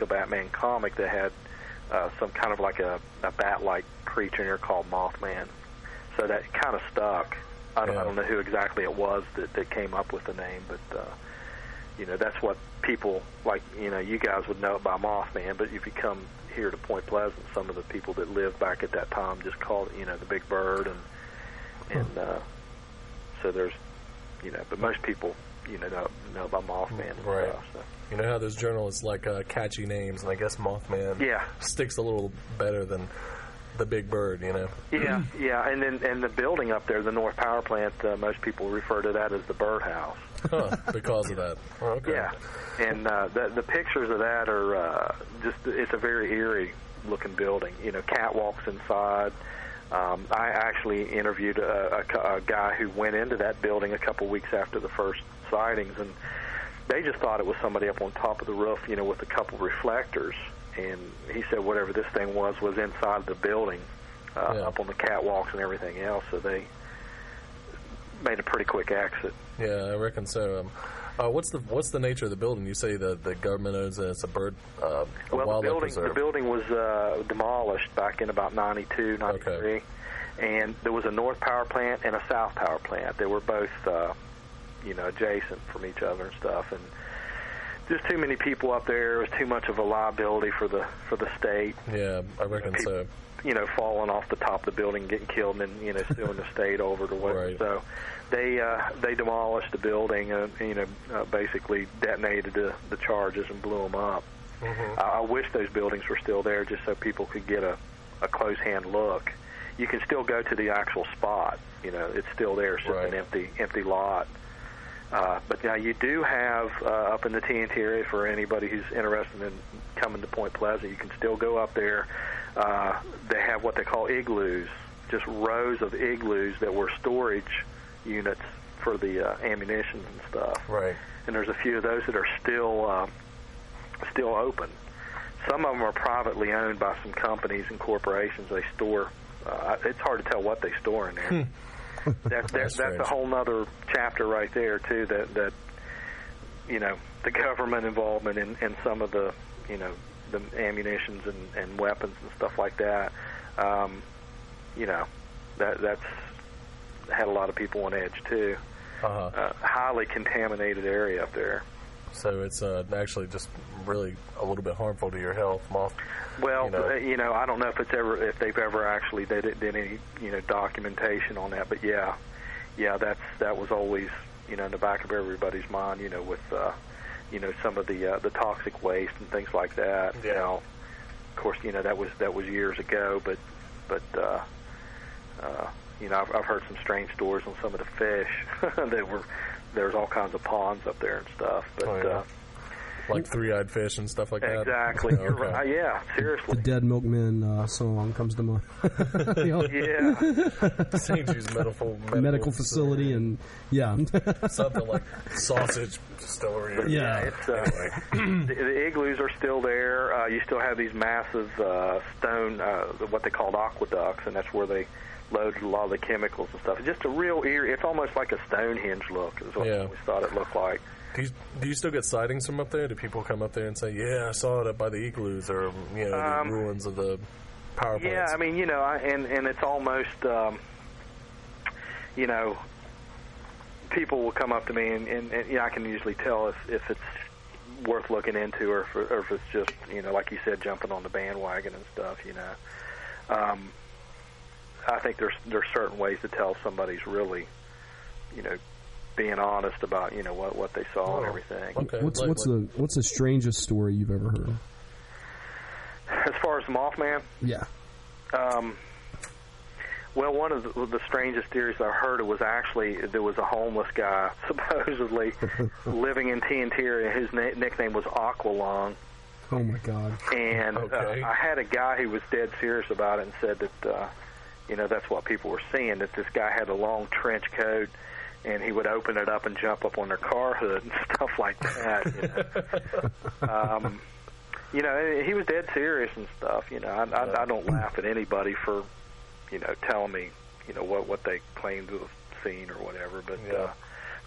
Batman comic that had some kind of like a bat-like creature in there called Mothman. So that kind of stuck. I don't know who exactly it was that came up with the name, but that's what people like you guys would know about Mothman. But if you come here to Point Pleasant, some of the people that lived back at that time just called it the Big Bird, and so there's but most people know about Mothman and stuff. So. You know how there's journalists like catchy names, and I guess Mothman sticks a little better than the Big Bird, Yeah, and the building up there, the North Power Plant, most people refer to that as the birdhouse. Because of that. Oh, okay. Yeah, and the pictures of that are it's a very eerie looking building. Catwalks inside. I actually interviewed a guy who went into that building a couple weeks after the first sightings, and they just thought it was somebody up on top of the roof, with a couple reflectors. And he said whatever this thing was inside the building, up on the catwalks and everything else. So they made a pretty quick exit. Yeah, I reckon so. What's the nature of the building? You say the government owns it. It's a bird. The building was demolished back in about 92, 93. Okay. And there was a North Power Plant and a South Power Plant. They were both, adjacent from each other and stuff. And just too many people up there. It was too much of a liability for the state. Yeah, I reckon so. Falling off the top of the building, getting killed, and then suing the state over to whatever. Right. So they demolished the building and basically detonated the charges and blew them up. Mm-hmm. I wish those buildings were still there, just so people could get a close hand look. You can still go to the actual spot. It's still there, it's just an empty lot. But now you do have up in the TNT area, for anybody who's interested in coming to Point Pleasant, you can still go up there. They have what they call igloos, just rows of igloos that were storage units for the ammunition and stuff. Right. And there's a few of those that are still open. Some of them are privately owned by some companies and corporations. They store. It's hard to tell what they store in there. That's a whole nother chapter right there too. That the government involvement in some of the, the ammunitions and weapons and stuff like that. That's had a lot of people on edge too. Highly contaminated area up there. So it's actually just really a little bit harmful to your health, moth. Well, I don't know if they've ever actually did any documentation on that, but yeah, that was always in the back of everybody's mind, with some of the toxic waste and things like that. Yeah. Now, of course, that was years ago, but I've heard some strange stories on some of the fish there's all kinds of ponds up there and stuff, but like three-eyed fish and stuff like that. Exactly. You're right. Yeah, seriously. The Dead Milkman song comes to mind. Yeah. St. Jude's medical facility, and something like sausage distillery. Yeah. It's the igloos are still there. You still have these massive stone, what they called aqueducts, and that's where they loaded a lot of the chemicals and stuff. It's just a real eerie. It's almost like a Stonehenge look. Is what I always thought it looked like. Do you still get sightings from up there? Do people come up there and say, "Yeah, I saw it up by the igloos," or the ruins of the power plants? Yeah, I mean, and it's almost, people will come up to me, and I can usually tell if it's worth looking into, or if it's just, like you said, jumping on the bandwagon and stuff. I think there's certain ways to tell somebody's really, being honest about what they saw and everything. Okay. What's the strangest story you've ever heard? As far as Mothman? Yeah. Well, one of the strangest theories I heard was actually there was a homeless guy supposedly living in TNT area. His nickname was Aqualung. Oh my God! And I had a guy who was dead serious about it and said that that's what people were seeing. That this guy had a long trench coat, and he would open it up and jump up on their car hood and stuff like that. He was dead serious and stuff. I don't laugh at anybody for, telling me, what they claim to have seen or whatever. But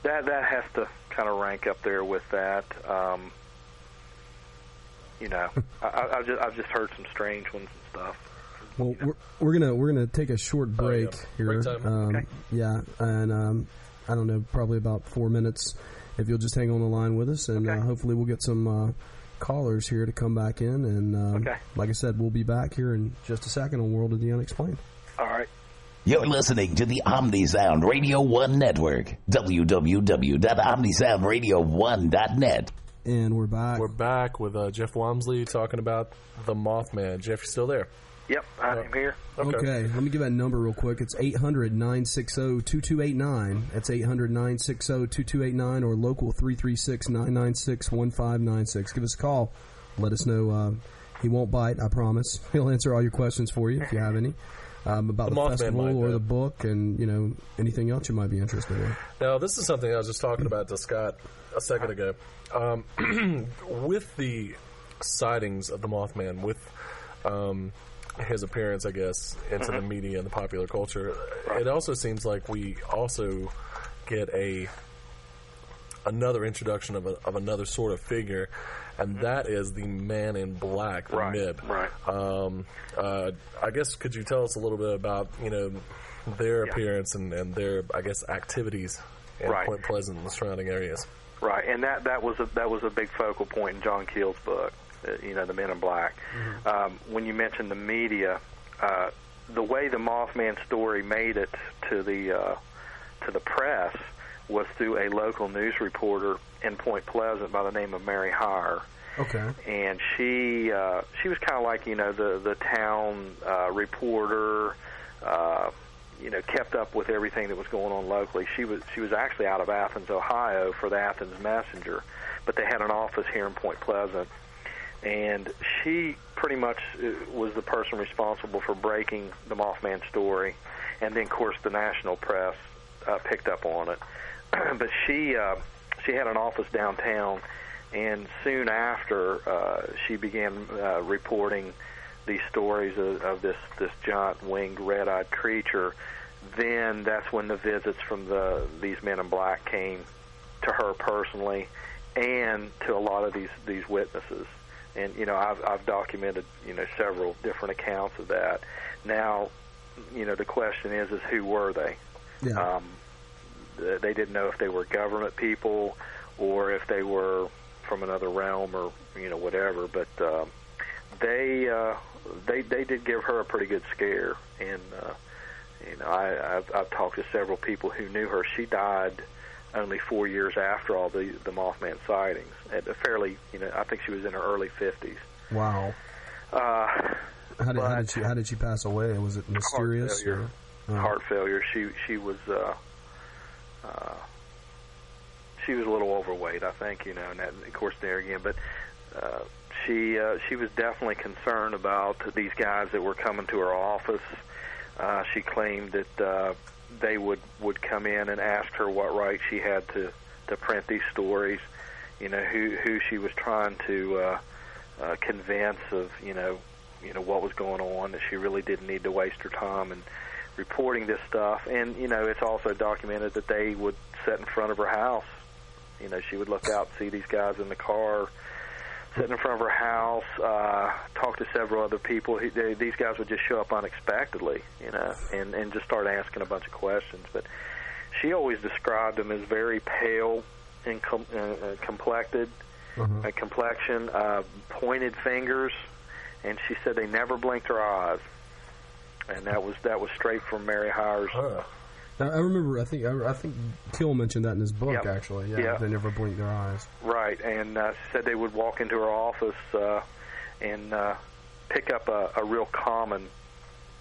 that has to kind of rank up there with that. I've just heard some strange ones and stuff. Well, we're gonna take a short break here. Okay. Yeah, and I don't know, probably about 4 minutes. If you'll just hang on the line with us, and hopefully we'll get some callers here to come back in. And like I said, we'll be back here in just a second on World of the Unexplained. All right. You're listening to the OmniSound Radio 1 Network. www.omnisoundradio1.net. And we're back. We're back with Jeff Wamsley talking about the Mothman. Jeff, you still there? Yep, I'm here. Okay, let me give that number real quick. It's 800-960-2289. That's 800-960-2289 or local 336-996-1596. Give us a call. Let us know. He won't bite, I promise. He'll answer all your questions for you if you have any. About the festival or the book and, anything else you might be interested in. Now, this is something I was just talking about to Scott a second ago. With the sightings of the Mothman, with his appearance, I guess, into the media and the popular culture, it also seems like we also get another introduction of another sort of figure, and that is the Man in Black, the MIB. Right. I guess, could you tell us a little bit about, their appearance and their, I guess, activities in Point Pleasant and the surrounding areas? Right, and that was a big focal point in John Keel's book, the Men in Black. When you mentioned the media, the way the Mothman story made it to the press was through a local news reporter in Point Pleasant by the name of Mary Hire. Okay. And she was kind of like the town reporter. Kept up with everything that was going on locally. She was actually out of Athens, Ohio, for the Athens Messenger, but they had an office here in Point Pleasant, and she pretty much was the person responsible for breaking the Mothman story, and then, of course, the national press picked up on it. But she had an office downtown, and soon after she began reporting these stories of this giant winged red-eyed creature. Then that's when the visits from these Men in Black came to her personally, and to a lot of these witnesses. And I've documented several different accounts of that. Now, the question is who were they? Yeah. They didn't know if they were government people or if they were from another realm or whatever. But they did give her a pretty good scare. And I've talked to several people who knew her. She died only 4 years after all the Mothman sightings. At a fairly, I think she was in her early 50s. Wow. How did she pass away? Was it mysterious? Heart failure. She was a little overweight, I think, and that, of course, there again. But she was definitely concerned about these guys that were coming to her office. She claimed that they would come in and ask her what right she had to print these stories, who she was trying to convince of, what was going on, that she really didn't need to waste her time and reporting this stuff. And, it's also documented that they would sit in front of her house. She would look out and see these guys in the car sitting in front of her house, talk to several other people. These guys would just show up unexpectedly, and just start asking a bunch of questions. But she always described them as very pale and complected, complexion, pointed fingers, and she said they never blinked her eyes. And that was straight from Mary Hires. Now, I remember. I think Kill mentioned that in his book. Yep. Actually, they never blinked their eyes. Right, and said they would walk into her office and pick up a real common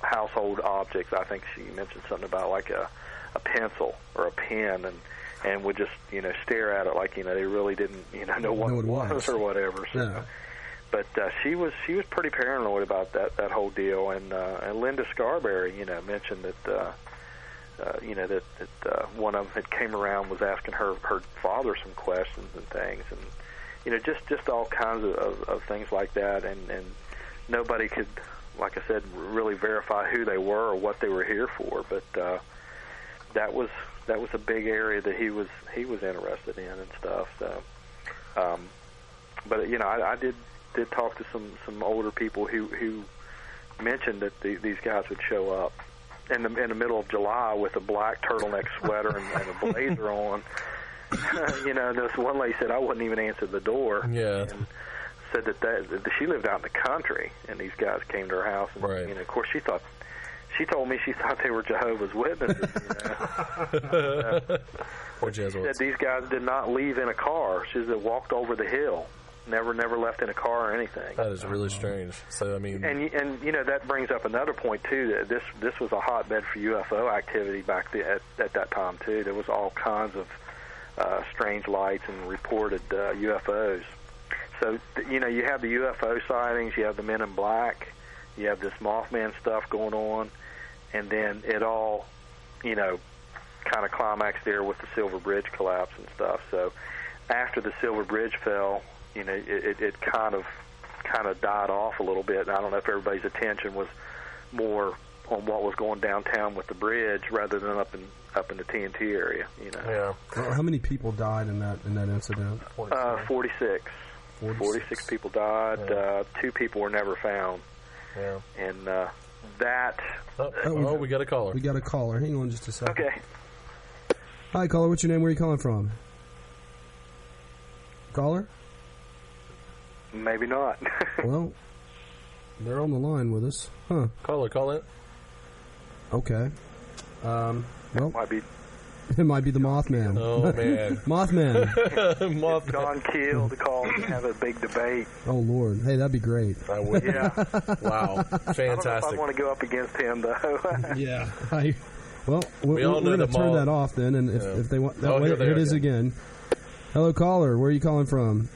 household object. I think she mentioned something about like a pencil or a pen, and would just stare at it like they really didn't know what it was or whatever. So. Yeah. But she was pretty paranoid about that whole deal, and Linda Scarberry mentioned that. That one of them had came around, was asking her father some questions and things, and just all kinds of things like that, and nobody could, like I said, really verify who they were or what they were here for. But that was a big area that he was interested in and stuff. So, but I did talk to some older people who mentioned that these guys would show up in the middle of July with a black turtleneck sweater and a blazer on. This one lady said I wouldn't even answer the door. Yeah. And said that she lived out in the country, and these guys came to her house. And, right. Of course, she told me she thought they were Jehovah's Witnesses. Or Jesuits. She said these guys did not leave in a car. She said walked over the hill. Never left in a car or anything. That is really strange. So I mean, and that brings up another point too. That this was a hotbed for UFO activity back at that time too. There was all kinds of strange lights and reported UFOs. So you have the UFO sightings, you have the Men in Black, you have this Mothman stuff going on, and then it all kind of climaxed there with the Silver Bridge collapse and stuff. So after the Silver Bridge fell, it kind of died off a little bit. And I don't know if everybody's attention was more on what was going downtown with the bridge rather than up in the TNT area. Yeah. Well, how many people died in that incident? 46. 46 people died. 2 people were never found. Yeah. And that. We got a caller. We got a caller. Hang on just a second. Okay. Hi, caller. What's your name? Where are you calling from? Caller? Maybe not. Well, they're on the line with us. Huh. Caller, call it. Okay. Well, it might be the Mothman. Oh, man. Mothman. Mothman. John Keel to call and have a big debate. Oh, Lord. Hey, that'd be great. I would. Yeah. Wow. Fantastic. I don't know if I want to go up against him, though. Yeah. Well, we're going to turn that off then, and if they want... Here it is again. Hello, caller. Where are you calling from?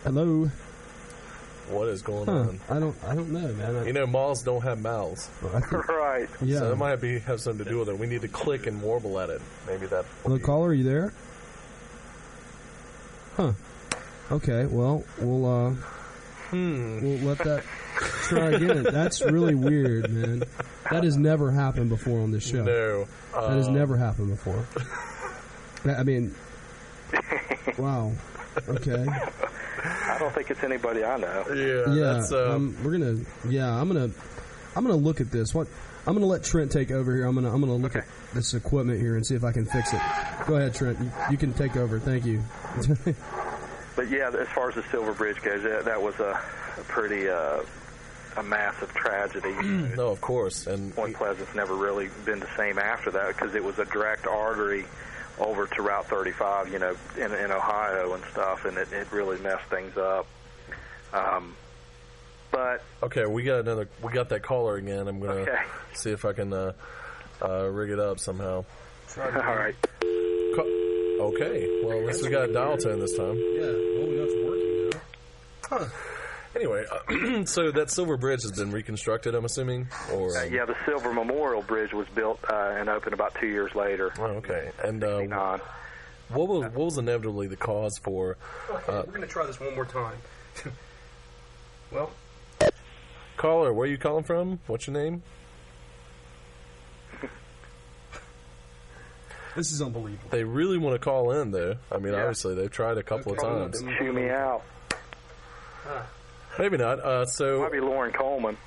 Hello. What is going on? I don't know, man. Moths don't have mouths. Right. Yeah. So it might have something to do with it. We need to click and warble at it. Maybe that. Hello, caller. Are you there? Huh. Okay. Well, we'll let that try again. That's really weird, man. That has never happened before on this show. No. That has never happened before. I mean, Wow. Okay. I don't think it's anybody I know. Yeah. I'm gonna look at this. I'm gonna let Trent take over here. I'm gonna look at this equipment here and see if I can fix it. Go ahead, Trent. You can take over. Thank you. But yeah, as far as the Silver Bridge goes, that was a pretty a massive tragedy. No, of course. And Point Pleasant's never really been the same after that because it was a direct artery over to Route 35, in Ohio and stuff, and it really messed things up. But okay, we got that caller again. I'm gonna see if I can rig it up somehow. All right. Okay, well, at least we got a dial tone this time. Yeah, well, we know it's working now. Huh. Anyway, so that Silver Bridge has been reconstructed, I'm assuming? Or yeah, the Silver Memorial Bridge was built and opened about 2 years later. Oh, okay. And what was inevitably the cause for... we're going to try this one more time. Well... Caller, where are you calling from? What's your name? This is unbelievable. They really want to call in, though. I mean, obviously, they've tried a couple of times. Chew me out. Maybe not. So might be Lauren Coleman.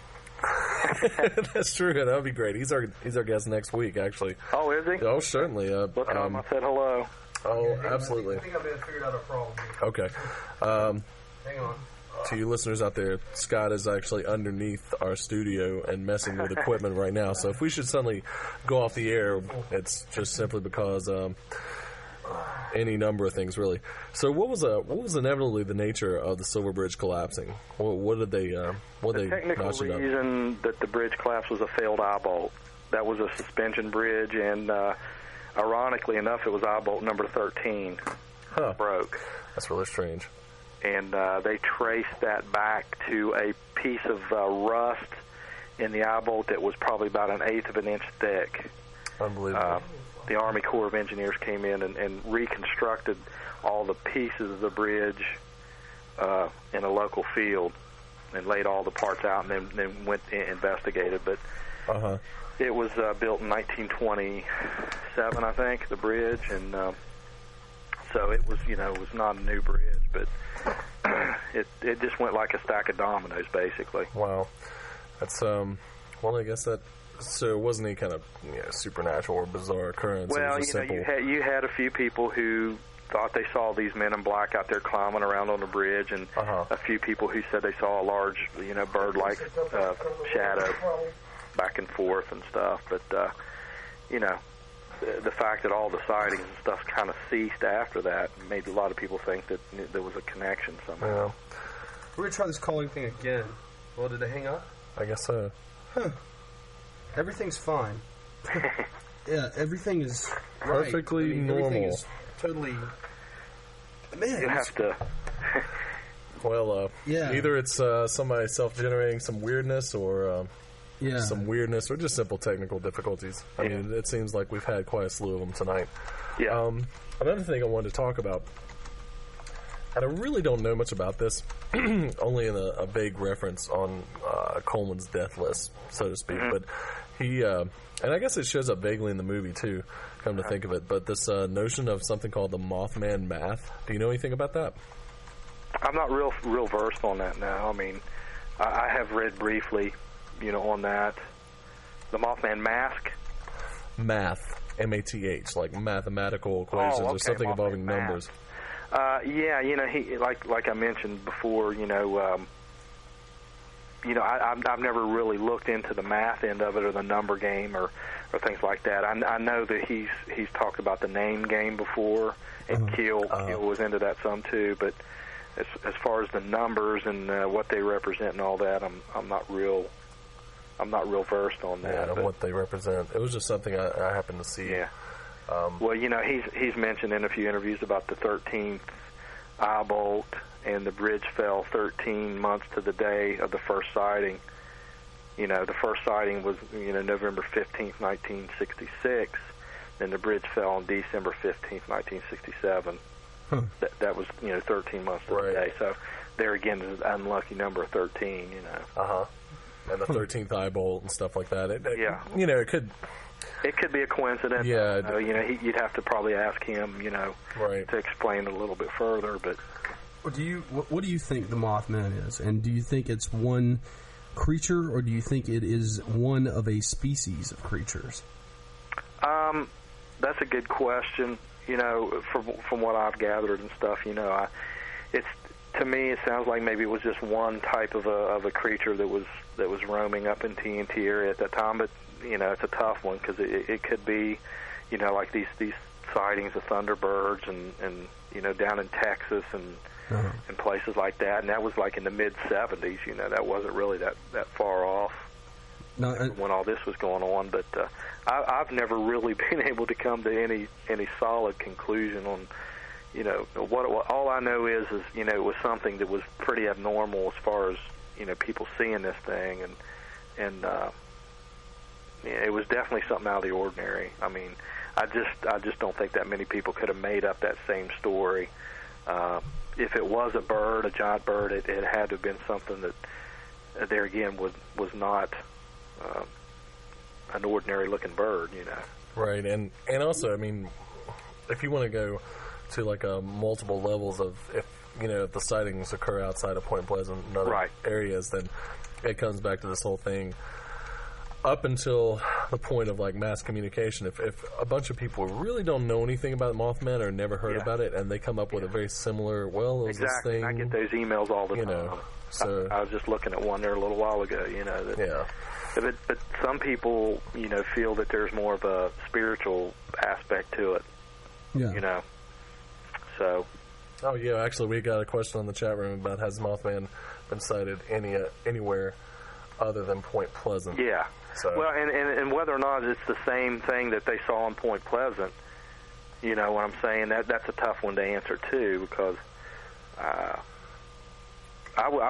That's true. That would be great. He's our guest next week, actually. Oh, is he? Oh, certainly. Look at him. I said hello. Oh, absolutely. I think I've figured out a problem here. Okay. Hang on. To you listeners out there, Scott is actually underneath our studio and messing with equipment right now. So if we should suddenly go off the air, it's just simply because any number of things, really. So what was inevitably the nature of the Silver Bridge collapsing? What did they The technical reason that the bridge collapsed was a failed eye bolt. That was a suspension bridge, and ironically enough, it was eye bolt number 13 broke. That's really strange. And they traced that back to a piece of rust in the eye bolt that was probably about 1/8 of an inch thick. Unbelievable. The Army Corps of Engineers came in and reconstructed all the pieces of the bridge in a local field and laid all the parts out and then went and investigated. But it was built in 1927, I think, the bridge, and so it was, it was not a new bridge, but it just went like a stack of dominoes, basically. Wow. That's well, I guess that. So it wasn't any kind of supernatural or bizarre occurrence. Well, it was just you had a few people who thought they saw these men in black out there climbing around on the bridge, and a few people who said they saw a large, bird-like shadow back and forth and stuff. But the fact that all the sightings and stuff kind of ceased after that made a lot of people think that there was a connection somehow. Yeah. We're going to try this calling thing again. Well, did they hang up? I guess so. Huh. Everything's fine. Yeah, everything is perfectly normal. Everything is totally... Man, you have to... Well, either it's somebody self-generating some weirdness or... some weirdness or just simple technical difficulties. I mean, it seems like we've had quite a slew of them tonight. Yeah. Another thing I wanted to talk about, and I really don't know much about this, only in a vague reference on Coleman's death list, so to speak. But he, and I guess it shows up vaguely in the movie too, come to think of it, but this notion of something called the Mothman math. Do you know anything about that? I'm not real versed on that now. I mean, I have read briefly, on that. The Mothman mask? Math. M-A-T-H, like mathematical equations or something Mothman involving numbers. Yeah, he like I mentioned before, I've never really looked into the math end of it or the number game or things like that. I know that he's talked about the name game before, and Keel was into that some too. But as far as the numbers and what they represent and all that, I'm not real versed on that. Yeah, what they represent. It was just something I happened to see. Yeah. Well, he's mentioned in a few interviews about the 13th eye bolt, and the bridge fell 13 months to the day of the first sighting. The first sighting was, November 15th, 1966, and the bridge fell on December 15th, 1967. Huh. That was, 13 months to the day. So there again is an unlucky number of 13, And the 13th eye bolt and stuff like that. It could... It could be a coincidence. Yeah. You'd have to probably ask him, right, to explain a little bit further. But what do you think the Mothman is? And do you think it's one creature, or do you think it is one of a species of creatures? That's a good question. From what I've gathered and stuff, it's, to me, it sounds like maybe it was just one type of a creature that was roaming up in TNT area at that time. But it's a tough one because it could be, like these sightings of thunderbirds and down in Texas and places like that. And that was like in the mid '70s. That wasn't really that far off when all this was going on. But I've never really been able to come to any solid conclusion on. All I know is it was something that was pretty abnormal as far as people seeing this thing, and it was definitely something out of the ordinary. I mean, I just don't think that many people could have made up that same story. If it was a bird, a giant bird, it had to have been something that there again was not an ordinary looking bird, Right, and also, I mean, if you want to go to like multiple levels of if the sightings occur outside of Point Pleasant and other areas, then it comes back to this whole thing. Up until the point of like mass communication, if a bunch of people really don't know anything about Mothman or never heard about it, and they come up with a very similar, it was this thing. I get those emails all the time. So I was just looking at one there a little while ago. But some people, feel that there's more of a spiritual aspect to it. Yeah. So. Oh yeah, actually, we got a question on the chat room about has Mothman been sighted anywhere other than Point Pleasant? Yeah. So. Well, and whether or not it's the same thing that they saw in Point Pleasant, what I'm saying, that's a tough one to answer too, because I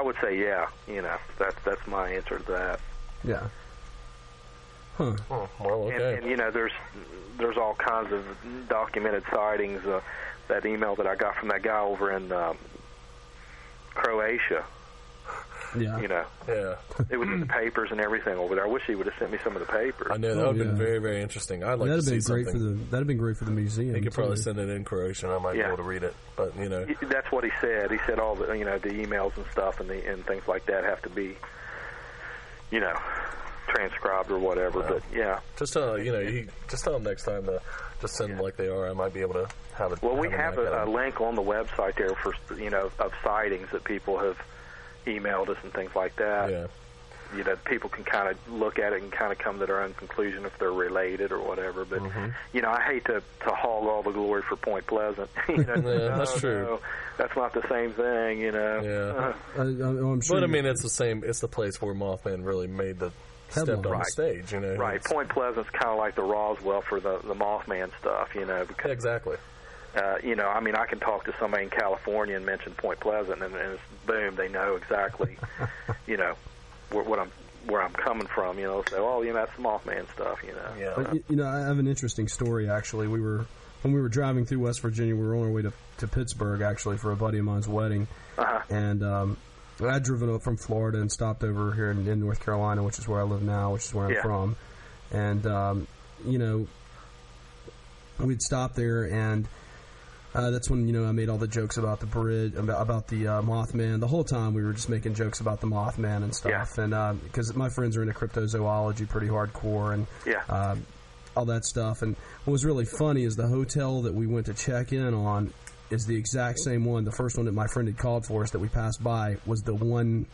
would say that's my answer to that. Yeah. Huh. Oh, well, okay. And there's all kinds of documented sightings. That email that I got from that guy over in Croatia. Yeah. Yeah. It was in the papers and everything over there. I wish he would have sent me some of the papers. I know that would have been very, very interesting. I'd like to see something. That'd have been great for the museum. He could probably send it in Croatian. I might be able to read it, but that's what he said. He said all the the emails and stuff and things like that have to be transcribed or whatever. But just tell them next time to just send them like they are. I might be able to have it. Well, we have a link on the website there for of sightings that people have emailed us and things like that. Yeah. People can kind of look at it and kind of come to their own conclusion if they're related or whatever. But I hate to hog all the glory for Point Pleasant. That's true. No, that's not the same thing. Yeah. I'm sure. But I mean, it's the same. It's the place where Mothman really made the stepped on the stage. Right. Point Pleasant's kind of like the Roswell for the Mothman stuff. Because, exactly. I can talk to somebody in California and mention Point Pleasant, and it's, boom, they know exactly, where I'm coming from. Say, that's the Mothman stuff. Yeah. But, I have an interesting story actually. When we were driving through West Virginia, we were on our way to Pittsburgh actually for a buddy of mine's wedding, and I'd driven up from Florida and stopped over here in North Carolina, which is where I live now, which is where I'm from, and we'd stop there and. That's when I made all the jokes about the bridge, about the Mothman. The whole time we were just making jokes about the Mothman and stuff, and because my friends are into cryptozoology pretty hardcore and all that stuff. And what was really funny is the hotel that we went to check in on is the exact same one. The first one that my friend had called for us that we passed by was the one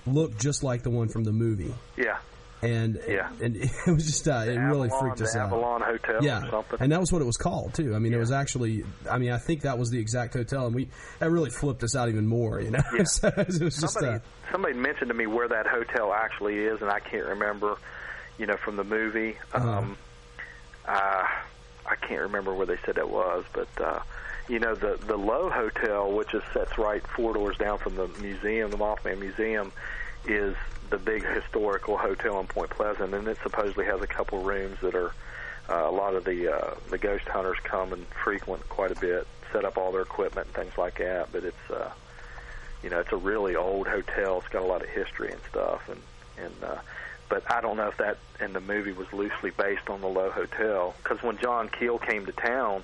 looked just like the one from the movie. Yeah. And it was just it really freaked us out. Avalon Hotel or something. And that was what it was called too. I mean, it was actually. I mean, I think that was the exact hotel, and that really flipped us out even more. Yeah. So it was just somebody mentioned to me where that hotel actually is, and I can't remember. From the movie. I can't remember where they said that was, but the Lowe Hotel, which sits right 4 doors down from the museum, the Mothman Museum, is the big historical hotel in Point Pleasant, and it supposedly has a couple rooms that are a lot of the ghost hunters come and frequent quite a bit, set up all their equipment and things like that. But it's it's a really old hotel. It's got a lot of history and stuff, and but I don't know if that in the movie was loosely based on the Lowe Hotel. Because when John Keel came to town,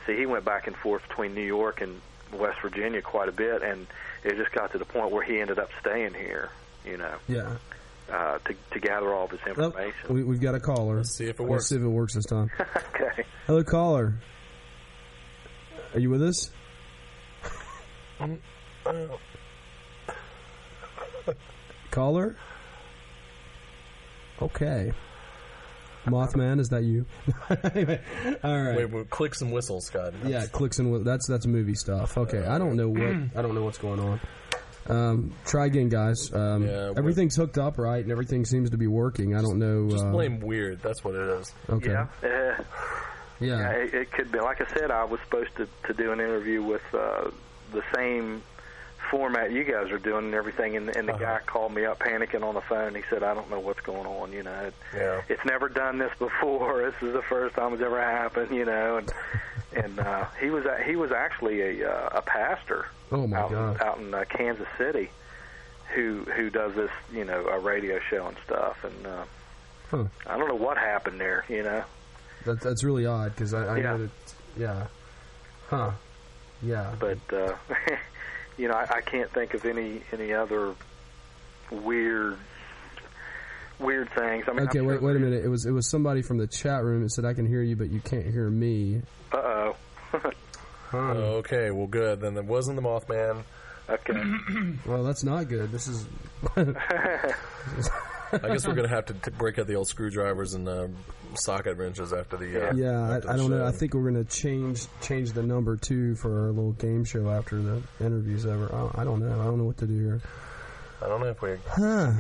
see, he went back and forth between New York and West Virginia quite a bit, and it just got to the point where he ended up staying here, Yeah. To gather all this information. Well, we've got a caller. Let's see if it works. Let's see if it works this time. Okay. Hello, caller. Are you with us? Caller? Okay. Mothman, is that you? Anyway, all right. Wait, clicks and whistles, Scott. Yeah, clicks and that's movie stuff. Okay, I don't know what's going on. Try again, guys. Everything's hooked up right, and everything seems to be working. I don't know. Just blame weird. That's what it is. Okay. Yeah. It could be. Like I said, I was supposed to do an interview with the same format you guys are doing and everything, and the guy called me up panicking on the phone. He said, I don't know what's going on, It's never done this before. This is the first time it's ever happened, and he was actually a pastor out in Kansas City who does this, a radio show and stuff, and I don't know what happened there, That's really odd, because I know that, But, I can't think of any other weird things. I mean, okay, wait a minute. It was somebody from the chat room that said, I can hear you, but you can't hear me. Uh-oh. Okay, well, good. Then it wasn't the Mothman. Okay. Well, that's not good. This is... I guess we're going to have to break out the old screwdrivers and socket wrenches after the... I don't know. I think we're going to change the number, too, for our little game show after the interview's over. I don't know. I don't know what to do here. I don't know if we...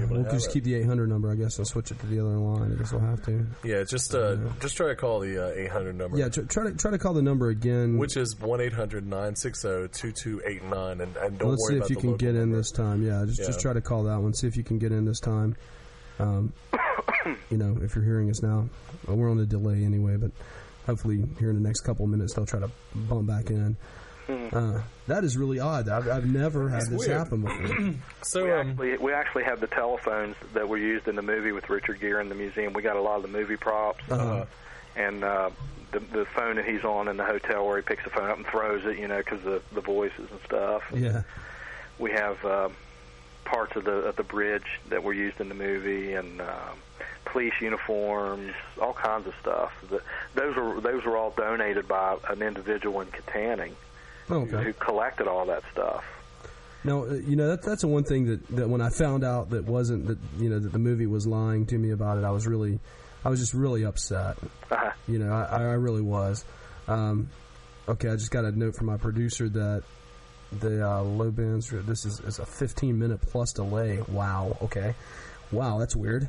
We'll just keep the 800 number, I guess. I'll switch it to the other line. I guess we'll have to. Yeah, just try to call the 800 number. Yeah, try to call the number again. Which is 1-800-960-2289. And don't Let's worry see about if you can get in this time. Yeah, just try to call that one. See if you can get in this time. If you're hearing us now, we're on a delay anyway, but hopefully here in the next couple of minutes they'll try to bump back in. That is really odd. I've never had this happen before. So we actually have the telephones that were used in the movie with Richard Gere in the museum. We got a lot of the movie props, and the phone that he's on in the hotel where he picks the phone up and throws it, because the voices and stuff. Yeah, we have parts of the bridge that were used in the movie, and police uniforms, all kinds of stuff. Those were all donated by an individual in Katanning. Who collected all that stuff. Now, that's the one thing that when I found out that wasn't that that the movie was lying to me about it, I was just really upset. I really was. Okay, I just got a note from my producer that the low bands. This is a 15-minute plus delay. Wow. Okay. Wow, that's weird.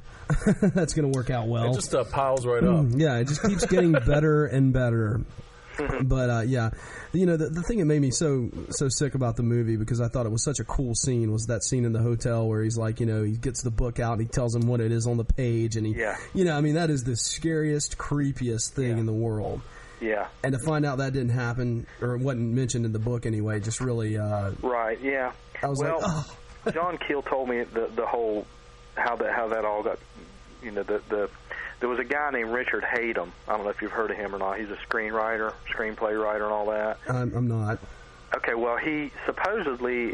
That's going to work out well. It just piles right up. Yeah, it just keeps getting better and better. But the thing that made me so sick about the movie, because I thought it was such a cool scene, was that scene in the hotel where he's like, he gets the book out and he tells him what it is on the page, and that is the scariest, creepiest thing in the world. Yeah. And to find out that didn't happen, or it wasn't mentioned in the book anyway, just really right. Yeah. I was like, oh. John Keel told me the whole how that all got. There was a guy named Richard Hatem. I don't know if you've heard of him or not. He's a screenwriter, screenplay writer, and all that. I'm not. Okay, well, he supposedly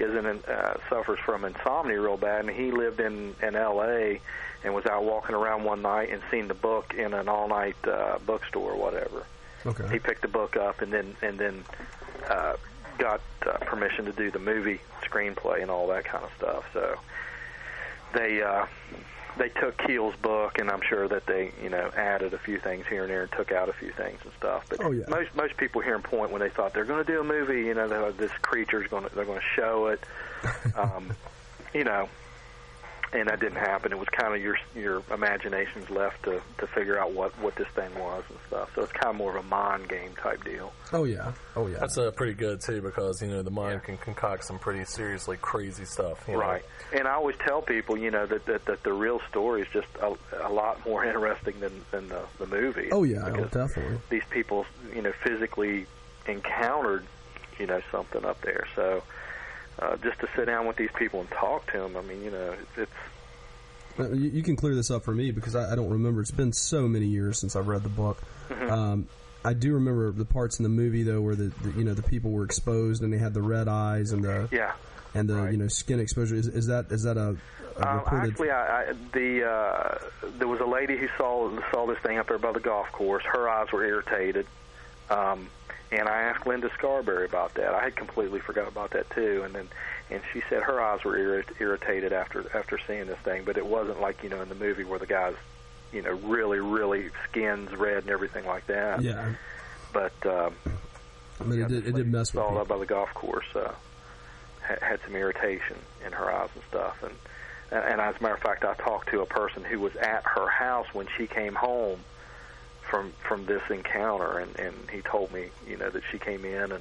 suffers from insomnia real bad, and he lived in L.A. and was out walking around one night and seen the book in an all-night bookstore or whatever. Okay. He picked the book up and then got permission to do the movie screenplay and all that kind of stuff. So they took Keel's book, and I'm sure that they, added a few things here and there and took out a few things and stuff. But most people here in Point, when they thought they're going to do a movie, this creature's they're going to show it, and that didn't happen. It was kind of your imaginations left to figure out what this thing was and stuff. So it's kind of more of a mind game type deal. Oh yeah. That's pretty good too, because the mind can concoct some pretty seriously crazy stuff. Right. And I always tell people, that the real story is just a lot more interesting than the movie. Oh yeah, definitely. These people, physically encountered, something up there. So just to sit down with these people and talk to them, I mean, You can clear this up for me because I don't remember. It's been so many years since I've read the book. Mm-hmm. I do remember the parts in the movie though where the people were exposed and they had the red eyes and the right. Skin exposure. Is that a reported? Actually, there was a lady who saw this thing up there by the golf course. Her eyes were irritated, and I asked Linda Scarberry about that. I had completely forgot about that too, and she said her eyes were irritated after seeing this thing, but it wasn't like in the movie where the guy's really, really skin's red and everything like that. Yeah. But it did mess with people. Up by the golf course had some irritation in her eyes and stuff, and as a matter of fact, I talked to a person who was at her house when she came home from this encounter, and he told me that she came in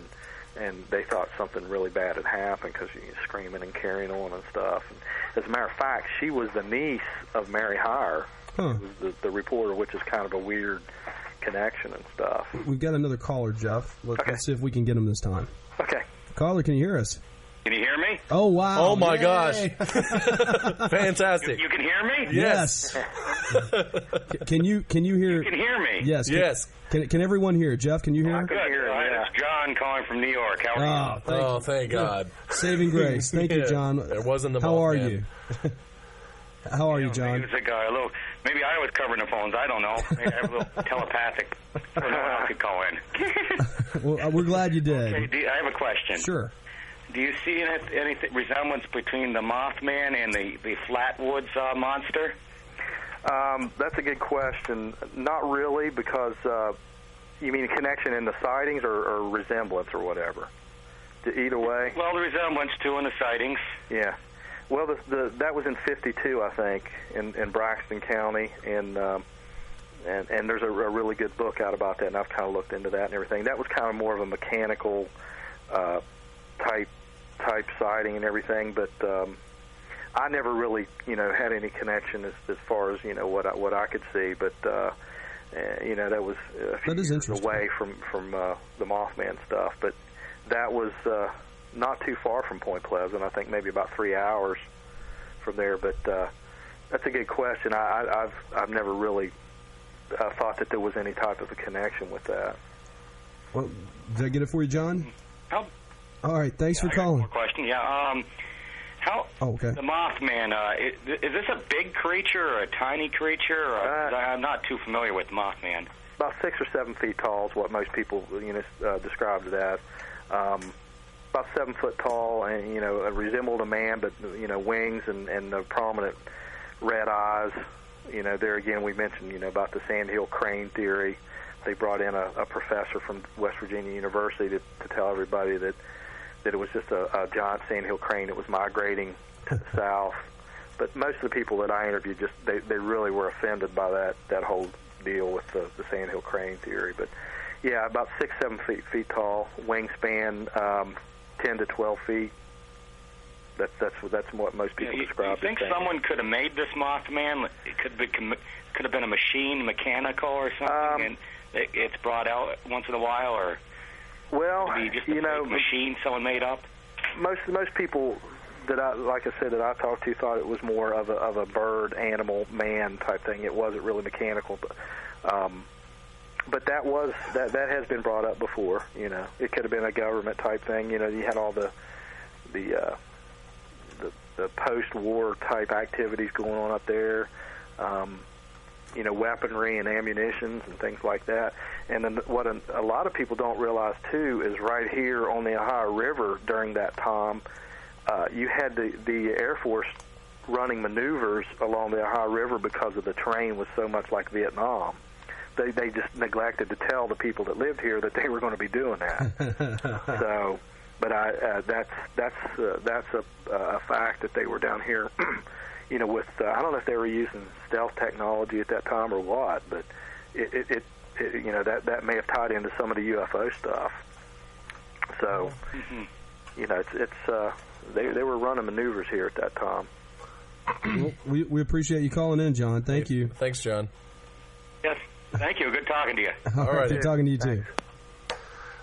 and they thought something really bad had happened because she was screaming and carrying on and stuff. And as a matter of fact, she was the niece of Mary Hire, who was the reporter, which is kind of a weird connection and stuff. We've got another caller, Jeff. Let's see if we can get him this time. Okay. Caller, can you hear us? Can you hear me? Oh, wow. Oh, my gosh. Fantastic. You can hear me? Yes. Can you hear? You can hear me? Yes. Yes. Can everyone hear? Jeff, can you hear? I can hear him, yeah. It's John calling from New York. How are you? Thank God. Saving grace. Thank you, John. It wasn't the How Mothman. are you? How are you, John? Maybe it's a guy. Maybe I was covering the phones. I don't know. Maybe I have a little telepathic. So no one else could call in. Well, we're glad you did. Okay, I have a question. Sure. Do you see any resemblance between the Mothman and the Flatwoods monster? That's a good question. Not really, because you mean connection in the sightings or resemblance or whatever? Either way? Well, the resemblance too in the sightings. Yeah. Well, that was in '52, I think, in Braxton County, and there's a really good book out about that, and I've kind of looked into that and everything. That was kind of more of a mechanical type sighting and everything, but I never really had any connection as far as what I could see, but that was a few years away from the Mothman stuff, but that was not too far from Point Pleasant. I think maybe about 3 hours from there, but that's a good question. I've never really thought that there was any type of a connection with that. Well, did I get it for you, John? Oh. All right, thanks for calling. More question, yeah. Okay. The Mothman, is this a big creature or a tiny creature? I'm not too familiar with Mothman. About 6 or 7 feet tall is what most people described it as. About 7 foot tall, and resembled a man, but wings and the prominent red eyes. There again we mentioned about the Sandhill crane theory. They brought in a professor from West Virginia University to tell everybody that it was just a giant sandhill crane that was migrating to the south. But most of the people that I interviewed, they really were offended by that whole deal with the sandhill crane theory. But yeah, about 6-7 feet tall, wingspan 10 to 12 feet. That's what most people describe. You think someone could have made this Mothman? It could have been a machine, mechanical or something, and it's brought out once in a while, or just a machine someone made up. Most people that I talked to thought it was more of a bird, animal, man type thing. It wasn't really mechanical, but that has been brought up before. It could have been a government type thing. You had all the post-war type activities going on up there. Weaponry and ammunitions and things like that. And then what a lot of people don't realize, too, is right here on the Ohio River during that time, you had the Air Force running maneuvers along the Ohio River because of the terrain was so much like Vietnam. They just neglected to tell the people that lived here that they were going to be doing that. So, but that's a fact that they were down here. With I don't know if they were using stealth technology at that time or what, but it that may have tied into some of the UFO stuff. So, they were running maneuvers here at that time. Well, we appreciate you calling in, John. Thank you. Thanks, John. Yes, thank you. Good talking to you. All right, good talking to you too.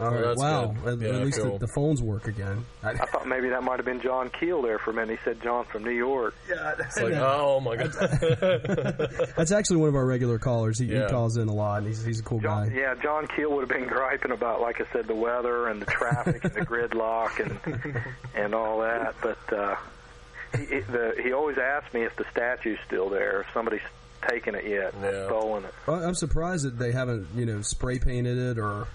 All right. Wow. At least the phones work again. I thought maybe that might have been John Keel there for a minute. He said John from New York. Yeah. It's like, oh my God. That's actually one of our regular callers. He calls in a lot. And he's a cool guy. Yeah, John Keel would have been griping about, like I said, the weather and the traffic and the gridlock and all that. But he always asks me if the statue's still there, if somebody's taken it yet, stolen it. Well, I'm surprised that they haven't, spray painted it or.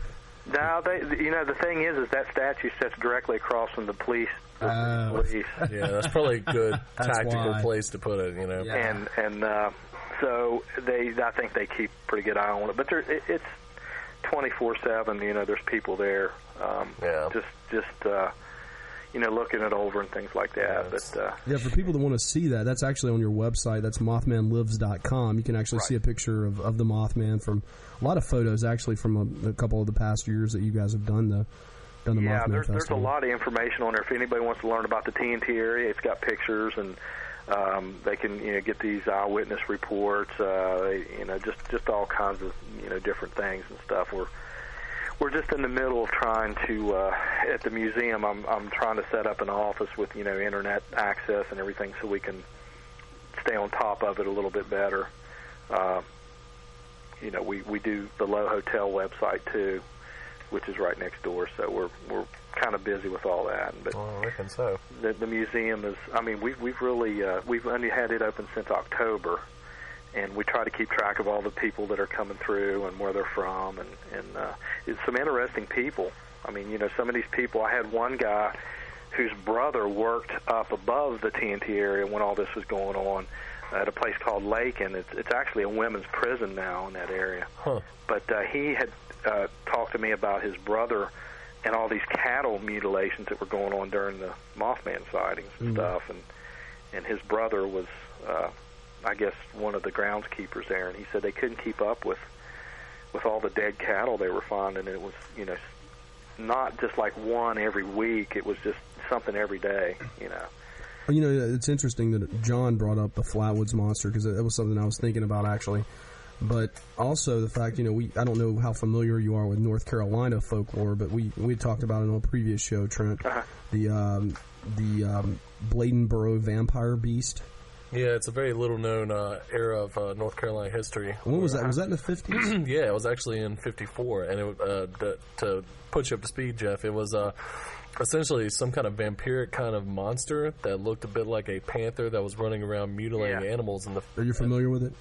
No, the thing is that statue sits directly across from the police. Yeah, that's probably a good tactical place to put it, Yeah. And so I think they keep a pretty good eye on it. But it's 24/7. There's people there. Just looking it over and things like that. But for people that want to see that, that's actually on your website. That's mothmanlives.com. You can actually see a picture of the Mothman from a lot of photos, actually, from a couple of the past years that you guys have done the Mothman Festival. There's a lot of information on there. If anybody wants to learn about the TNT area, it's got pictures, and they can get these eyewitness reports. Just all kinds of different things and stuff. We're just in the middle of trying to at the museum. I'm trying to set up an office with internet access and everything, so we can stay on top of it a little bit better. We do the Low Hotel website too, which is right next door. So we're kind of busy with all that. But I reckon so. The museum is. I mean, we've really we've only had it open since October. And we try to keep track of all the people that are coming through and where they're from, and it's some interesting people. I mean, some of these people. I had one guy whose brother worked up above the TNT area when all this was going on at a place called Lake, and it's actually a women's prison now in that area. Huh. But he had talked to me about his brother and all these cattle mutilations that were going on during the Mothman sightings and stuff, and his brother was. I guess one of the groundskeepers there, and he said they couldn't keep up with all the dead cattle they were finding. It was, not just like one every week. It was just something every day, Well, it's interesting that John brought up the Flatwoods monster, because that was something I was thinking about, actually. But also the fact, I don't know how familiar you are with North Carolina folklore, but we talked about it on a previous show, Trent. The Bladenboro vampire beast. Yeah, it's a very little-known era of North Carolina history. When was that? Was that in the 50s? Yeah, it was actually in 54. And to put you up to speed, Jeff, it was essentially some kind of vampiric kind of monster that looked a bit like a panther that was running around mutilating animals. Are you familiar with it?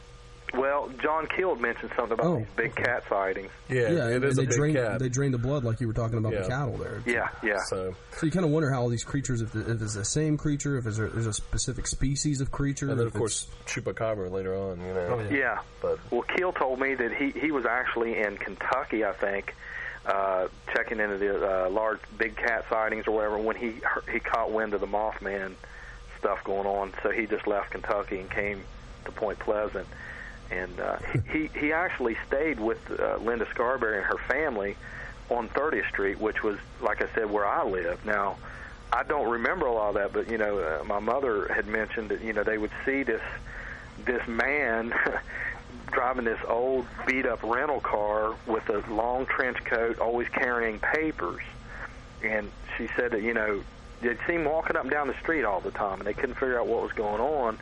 Well, John Keel mentioned something about these big cat sightings. Yeah, it is a big cat. They drain the blood, like you were talking about the cattle there. Yeah. So you kind of wonder how all these creatures, if it's the same creature, if there's a specific species of creature. And then, of course, Chupacabra later on, Yeah. But Keel told me that he was actually in Kentucky, I think, checking into the large big cat sightings or whatever, when he caught wind of the Mothman stuff going on. So he just left Kentucky and came to Point Pleasant. And he actually stayed with Linda Scarberry and her family on 30th Street, which was, like I said, where I live. Now, I don't remember a lot of that, but, my mother had mentioned that, they would see this man driving this old beat-up rental car with a long trench coat, always carrying papers. And she said that, they'd see him walking up and down the street all the time, and they couldn't figure out what was going on.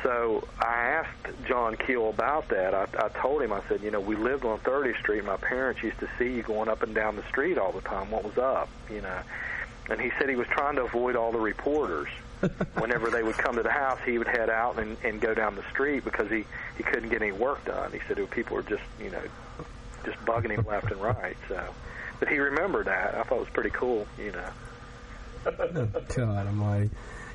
So I asked John Keel about that. I told him, I said, we lived on 30th Street. My parents used to see you going up and down the street all the time. What was up, And he said he was trying to avoid all the reporters. Whenever they would come to the house, he would head out and go down the street because he couldn't get any work done. He said people were just, just bugging him left and right. So, but he remembered that. I thought it was pretty cool, God almighty.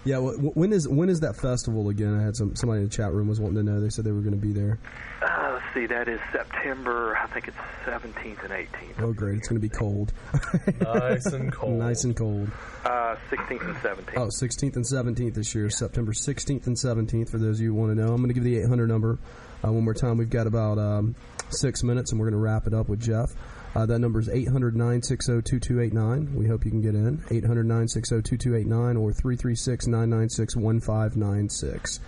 Yeah, when is that festival again? I had somebody in the chat room was wanting to know. They said they were going to be there. Let's see, that is September, I think it's 17th and 18th. Oh, great. It's going to be cold. Nice and cold. Nice and cold. 16th and 17th. Oh, 16th and 17th this year, September 16th and 17th, for those of you who want to know. I'm going to give the 800 number one more time. We've got about 6 minutes, and we're going to wrap it up with Jeff. That number is 800-960-2289. We hope you can get in. 800-960-2289 or 336-996-1596.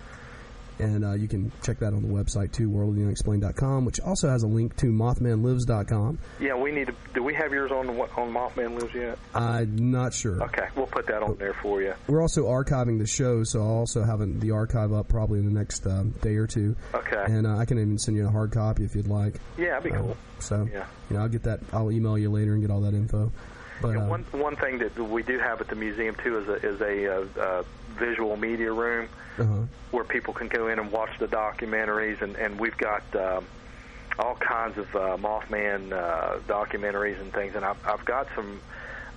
And you can check that on the website, too, worldoftheunexplained.com, which also has a link to mothmanlives.com. Yeah, we need to... Do we have yours on Mothman Lives yet? I'm not sure. Okay, we'll put that on there for you. We're also archiving the show, so I'll also have the archive up probably in the next day or two. Okay. And I can even send you a hard copy if you'd like. Yeah, that'd be cool. So, I'll get that. I'll email you later and get all that info. But one thing that we do have at the museum, too, is a visual media room where people can go in and watch the documentaries, and we've got all kinds of Mothman documentaries and things, and I've got some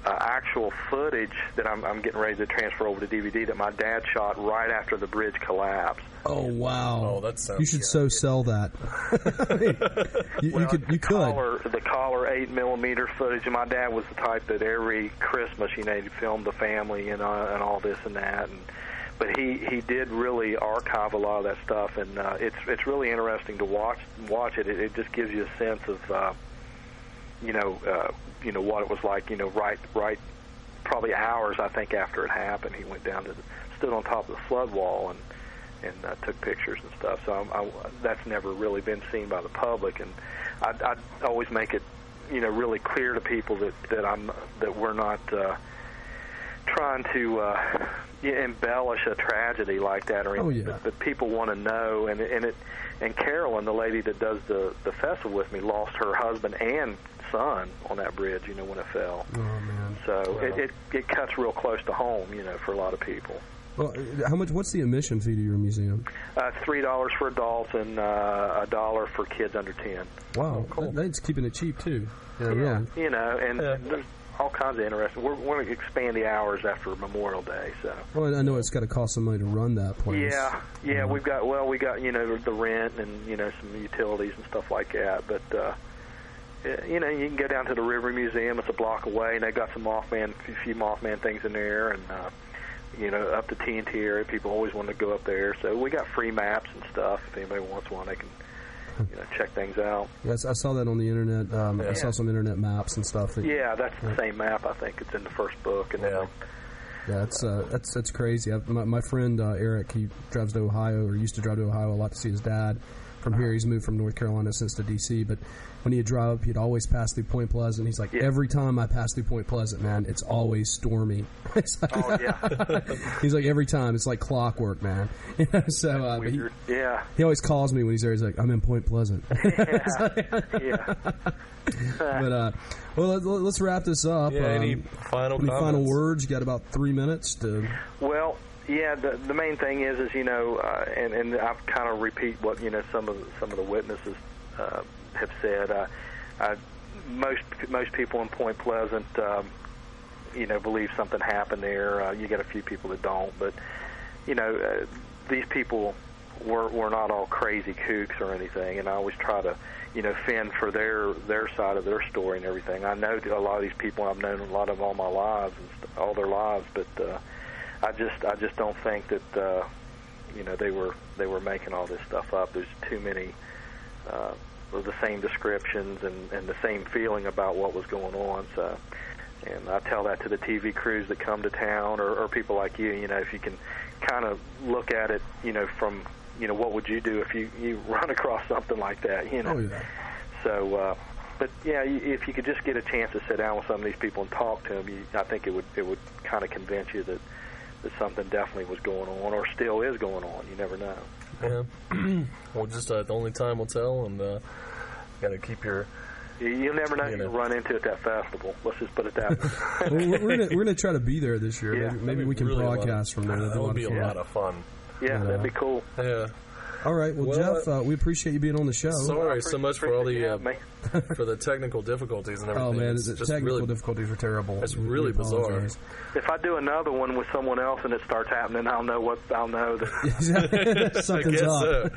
actual footage that I'm getting ready to transfer over to DVD that my dad shot right after the bridge collapsed. Oh, wow. Oh, that sounds... You should sell that. you could. The collar 8mm footage, and my dad was the type that every Christmas, he'd film the family and all this and that, but he did really archive a lot of that stuff, and it's really interesting to watch it. It just gives you a sense of what it was like. Right, probably hours I think after it happened, he went down stood on top of the flood wall and took pictures and stuff. So that's never really been seen by the public, and I always make it really clear to people that we're not trying to embellish a tragedy like that or anything. But people want to know, and Carolyn, the lady that does the festival with me, lost her husband and son on that bridge, when it fell. Oh, man. So it cuts real close to home, for a lot of people. Well, how much? What's the admission fee to your museum? It's $3 for adults and $1 for kids under 10. Wow, cool. That's keeping it cheap too. And there's all kinds of interesting. We're going to expand the hours after Memorial Day. So. Well, I know it's got to cost some money to run that place. Yeah. We got the rent and some utilities and stuff like that. But you can go down to the River Museum. It's a block away, and they got some a few Mothman things in there, and up to TNT area. People always want to go up there. So we got free maps and stuff. If anybody wants one, they can check things out. Yes, I saw that on the internet. I saw some internet maps and stuff. That's the same map. I think it's in the first book. And that's crazy. My friend Eric, he drives to Ohio, or used to drive to Ohio a lot to see his dad. From here, he's moved from North Carolina since to D.C., but when he'd drive up, he'd always pass through Point Pleasant. He's like, every time I pass through Point Pleasant, man, it's always stormy. It's like, he's like, every time. It's like clockwork, man. So, he always calls me when he's there. He's like, I'm in Point Pleasant. But, let's wrap this up. Any final words? You got about 3 minutes to... Well... Yeah, the main thing is and I've kind of repeat what some of the witnesses have said. Most people in Point Pleasant, believe something happened there. You got a few people that don't, but these people were not all crazy kooks or anything. And I always try to fend for their side of their story and everything. I know a lot of these people. I've known a lot of them all my lives and all their lives, but. I just don't think that they were making all this stuff up. There's too many of the same descriptions and the same feeling about what was going on. So, and I tell that to the TV crews that come to town or people like you. If you can kind of look at it, from what would you do if you run across something like that? Oh, yeah. So. But if you could just get a chance to sit down with some of these people and talk to them, I think it would kind of convince you that something definitely was going on or still is going on. You never know. Yeah. Well, just the only time will tell, and got to keep your... You'll never know who you'll run into at that festival. Let's just put it that way. We're gonna try to be there this year. Yeah. Maybe we can really broadcast from there. That would be a lot of fun. Yeah, that'd be cool. Yeah. All right, well Jeff, we appreciate you being on the show. Sorry so much for all the for the technical difficulties and everything. Oh man, the technical difficulties were terrible. It's really bizarre. If I do another one with someone else and it starts happening, I'll know that something's up.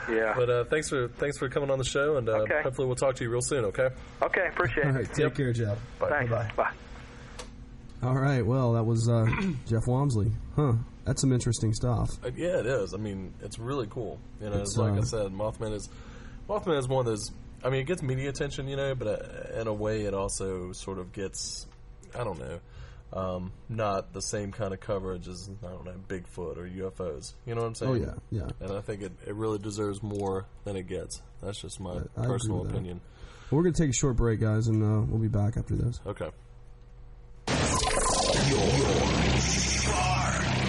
Yeah. But thanks for coming on the show, and hopefully we'll talk to you real soon. Okay. Okay, appreciate it. All right, take care, Jeff. Bye. Thanks. Bye. All right, well, that was Jeff Wamsley. Huh. That's some interesting stuff. Yeah, it is. I mean, it's really cool. It's like I said, Mothman is one of those. I mean, it gets media attention, but in a way, it also sort of gets, I don't know, not the same kind of coverage as, I don't know, Bigfoot or UFOs. You know what I'm saying? Oh, yeah. And I think it really deserves more than it gets. That's just my personal opinion. Well, we're going to take a short break, guys, and we'll be back after this. Okay.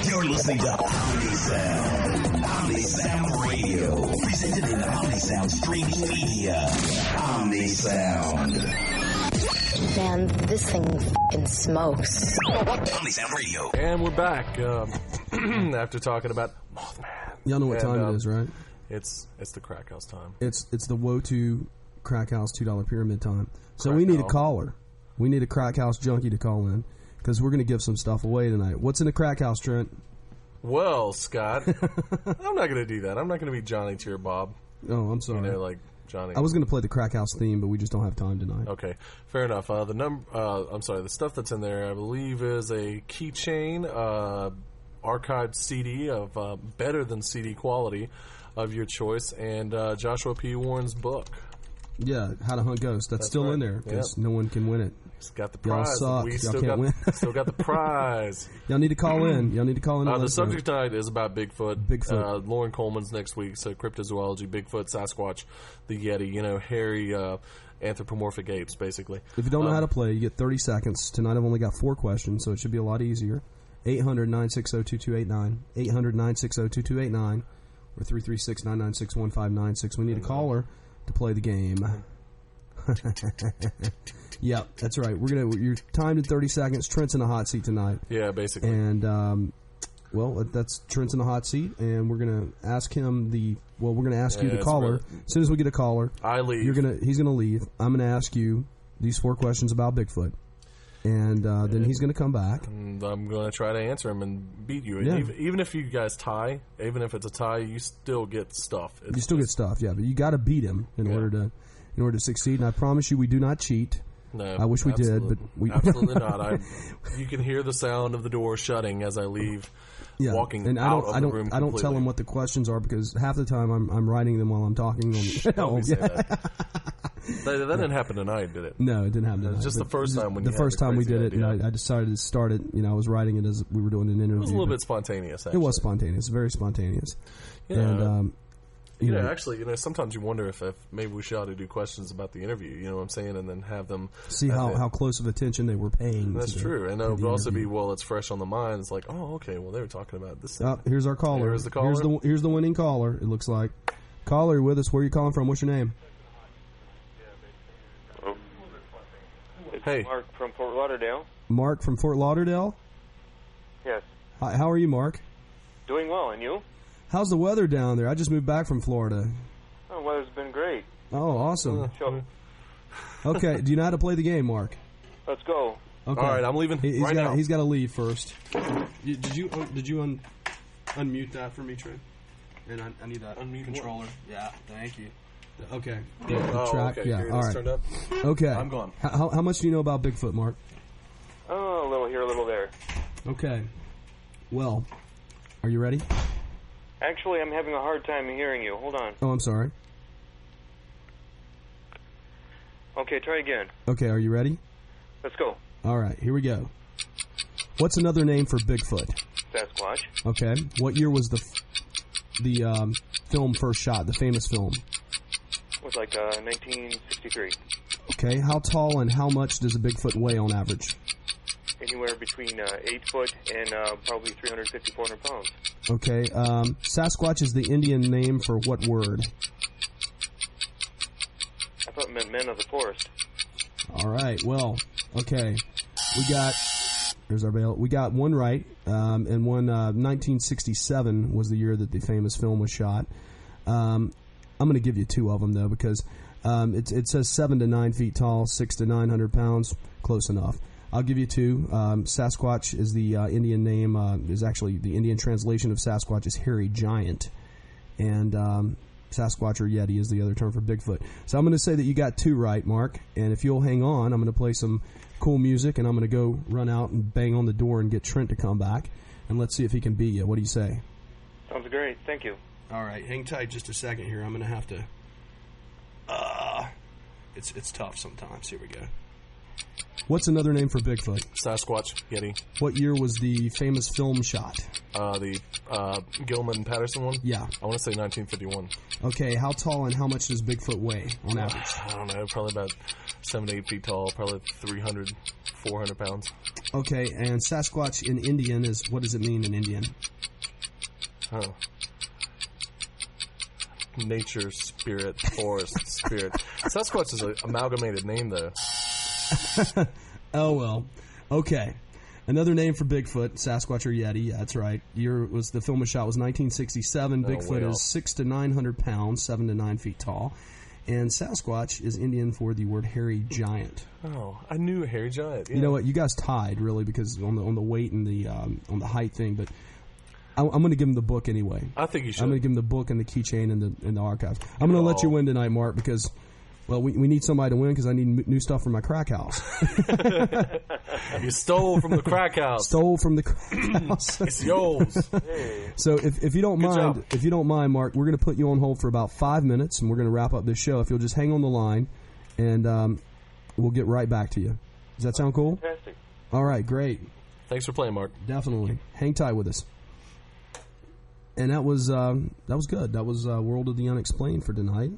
You're listening to Omni Sound. Omni Sound Radio. Presented in Omni Sound streaming media. Omni Sound. Man, this thing f***ing smokes. Omni Sound Radio. And we're back after talking about Mothman. Y'all know what time it is, right? It's the crack house time. It's the Wotu Crack House $2 pyramid time. So we need a caller. We need a crack house junkie to call in because we're going to give some stuff away tonight. What's in the crack house, Trent? Well, Scott, I'm not going to do that. I'm not going to be Johnny Tier Bob. Oh, I'm sorry. You know, like Johnny. I was going to play the crack house theme, but we just don't have time tonight. Okay, fair enough. The stuff that's in there, I believe, is a keychain, archived CD of better than CD quality of your choice, and Joshua P. Warren's book. Yeah, How to Hunt Ghosts. That's still right. in there because no one can win it. It's got the prize. Y'all suck. Y'all can't win. Still got the prize. Y'all need to call in. The subject tonight is about Bigfoot. Lauren Coleman's next week, so cryptozoology, Bigfoot, Sasquatch, the Yeti, hairy anthropomorphic apes, basically. If you don't know how to play, you get 30 seconds. Tonight I've only got 4 questions, so it should be a lot easier. 800-960-2289, 800-960-2289, or 336-996-1596. We need a caller to play the game. Yeah, that's right. You're timed at 30 seconds. Trent's in the hot seat tonight. Yeah, basically. And that's Trent's in the hot seat, and we're gonna ask him we're gonna ask you the caller. Right. As soon as we get a caller, I leave. He's gonna leave. I'm gonna ask you these 4 questions about Bigfoot, and then he's gonna come back. And I'm gonna try to answer him and beat you. Yeah. Even if you guys tie, even if it's a tie, you still get stuff. You still get stuff, yeah. But you got to beat him in order to succeed. And I promise you, we do not cheat. No, I wish we did, but we absolutely not. You can hear the sound of the door shutting as I leave. Yeah, walking and out of the room. I don't tell them what the questions are because half the time I'm writing them while I'm talking. Don't say that. That didn't happen tonight, did it? No, it didn't happen tonight. It was just the first time when the you first had time we did idea. it, and I decided to start it. I was writing it as we were doing an interview. It was a little bit spontaneous. Actually. It was spontaneous, very spontaneous. And actually, sometimes you wonder if maybe we should ought to do questions about the interview. You know what I'm saying, and then have them see how close of attention they were paying. That's true, and it would also be it's fresh on the mind. It's like, oh, okay, well they were talking about this. Here's our caller. Here's the caller. Here's the winning caller. It looks like. Caller, you with us? Where are you calling from? What's your name? Hey, Mark from Fort Lauderdale. Mark from Fort Lauderdale? Yes. Hi, how are you, Mark? Doing well, and you? How's the weather down there? I just moved back from Florida. Oh, the weather's been great. Oh, awesome. Sure. Okay, do you know how to play the game, Mark? Let's go. Okay. All right, I'm leaving now. He's got to leave first. Did you unmute that for me, Trent? And I need that unmute controller. Yeah, thank you. Okay. Okay. Yeah. All right. Turned up? Okay. I'm gone. How much do you know about Bigfoot, Mark? Oh, a little here, a little there. Okay. Well, are you ready? Actually, I'm having a hard time hearing you. Hold on. Oh, I'm sorry. Okay, try again. Okay, are you ready? Let's go. All right, here we go. What's another name for Bigfoot? Sasquatch. Okay. What year was the film first shot, the famous film? It was like 1963. Okay. How tall and how much does a Bigfoot weigh on average? Anywhere between 8 foot and probably 350, 400 pounds. Okay. Sasquatch is the Indian name for what word? I thought it meant men of the forest. All right. Well, okay. There's our bail. We got one right, and 1967 was the year that the famous film was shot. I'm going to give you 2 of them, though, because it says 7 to 9 feet tall, 6 to 900 pounds. Close enough. I'll give you 2. Sasquatch is the Indian name. Is actually the Indian translation of Sasquatch is hairy giant, and Sasquatch or Yeti is the other term for Bigfoot. So I'm going to say that you got 2 right, Mark. And if you'll hang on, I'm going to play some cool music, and I'm going to go run out and bang on the door and get Trent to come back, and let's see if he can beat you. What do you say? Sounds great. Thank you. All right, hang tight just a second here. I'm going to have to. It's tough sometimes. Here we go. What's another name for Bigfoot? Sasquatch, Yeti. What year was the famous film shot? The Gilman Patterson one? Yeah. I want to say 1951. Okay, how tall and how much does Bigfoot weigh on average? I don't know, probably about 7 to 8 feet tall, probably 300, 400 pounds. Okay, and Sasquatch in Indian is, what does it mean in Indian? Oh. Nature, spirit, forest, spirit. Sasquatch is an amalgamated name, though. Oh, well. Okay. Another name for Bigfoot, Sasquatch or Yeti. Yeah, that's right. The film was shot was 1967. Bigfoot is 600 to 900 pounds, 7 to 9 feet tall. And Sasquatch is Indian for the word hairy giant. Oh, I knew a hairy giant. Yeah. You know what? You guys tied, really, because on the weight and the on the height thing, but I'm going to give him the book anyway. I think you should. I'm going to give him the book and the keychain and the archives. I'm going to let you win tonight, Mark, because, well, we need somebody to win because I need new stuff for my crack house. You stole from the crack house. Stole from the crack house. It's yours. Hey. So if you don't mind, Mark, we're going to put you on hold for about 5 minutes, and we're going to wrap up this show. If you'll just hang on the line, and we'll get right back to you. Does that sound cool? Fantastic. All right, great. Thanks for playing, Mark. Definitely. Hang tight with us. And that was good. That was World of the Unexplained for tonight.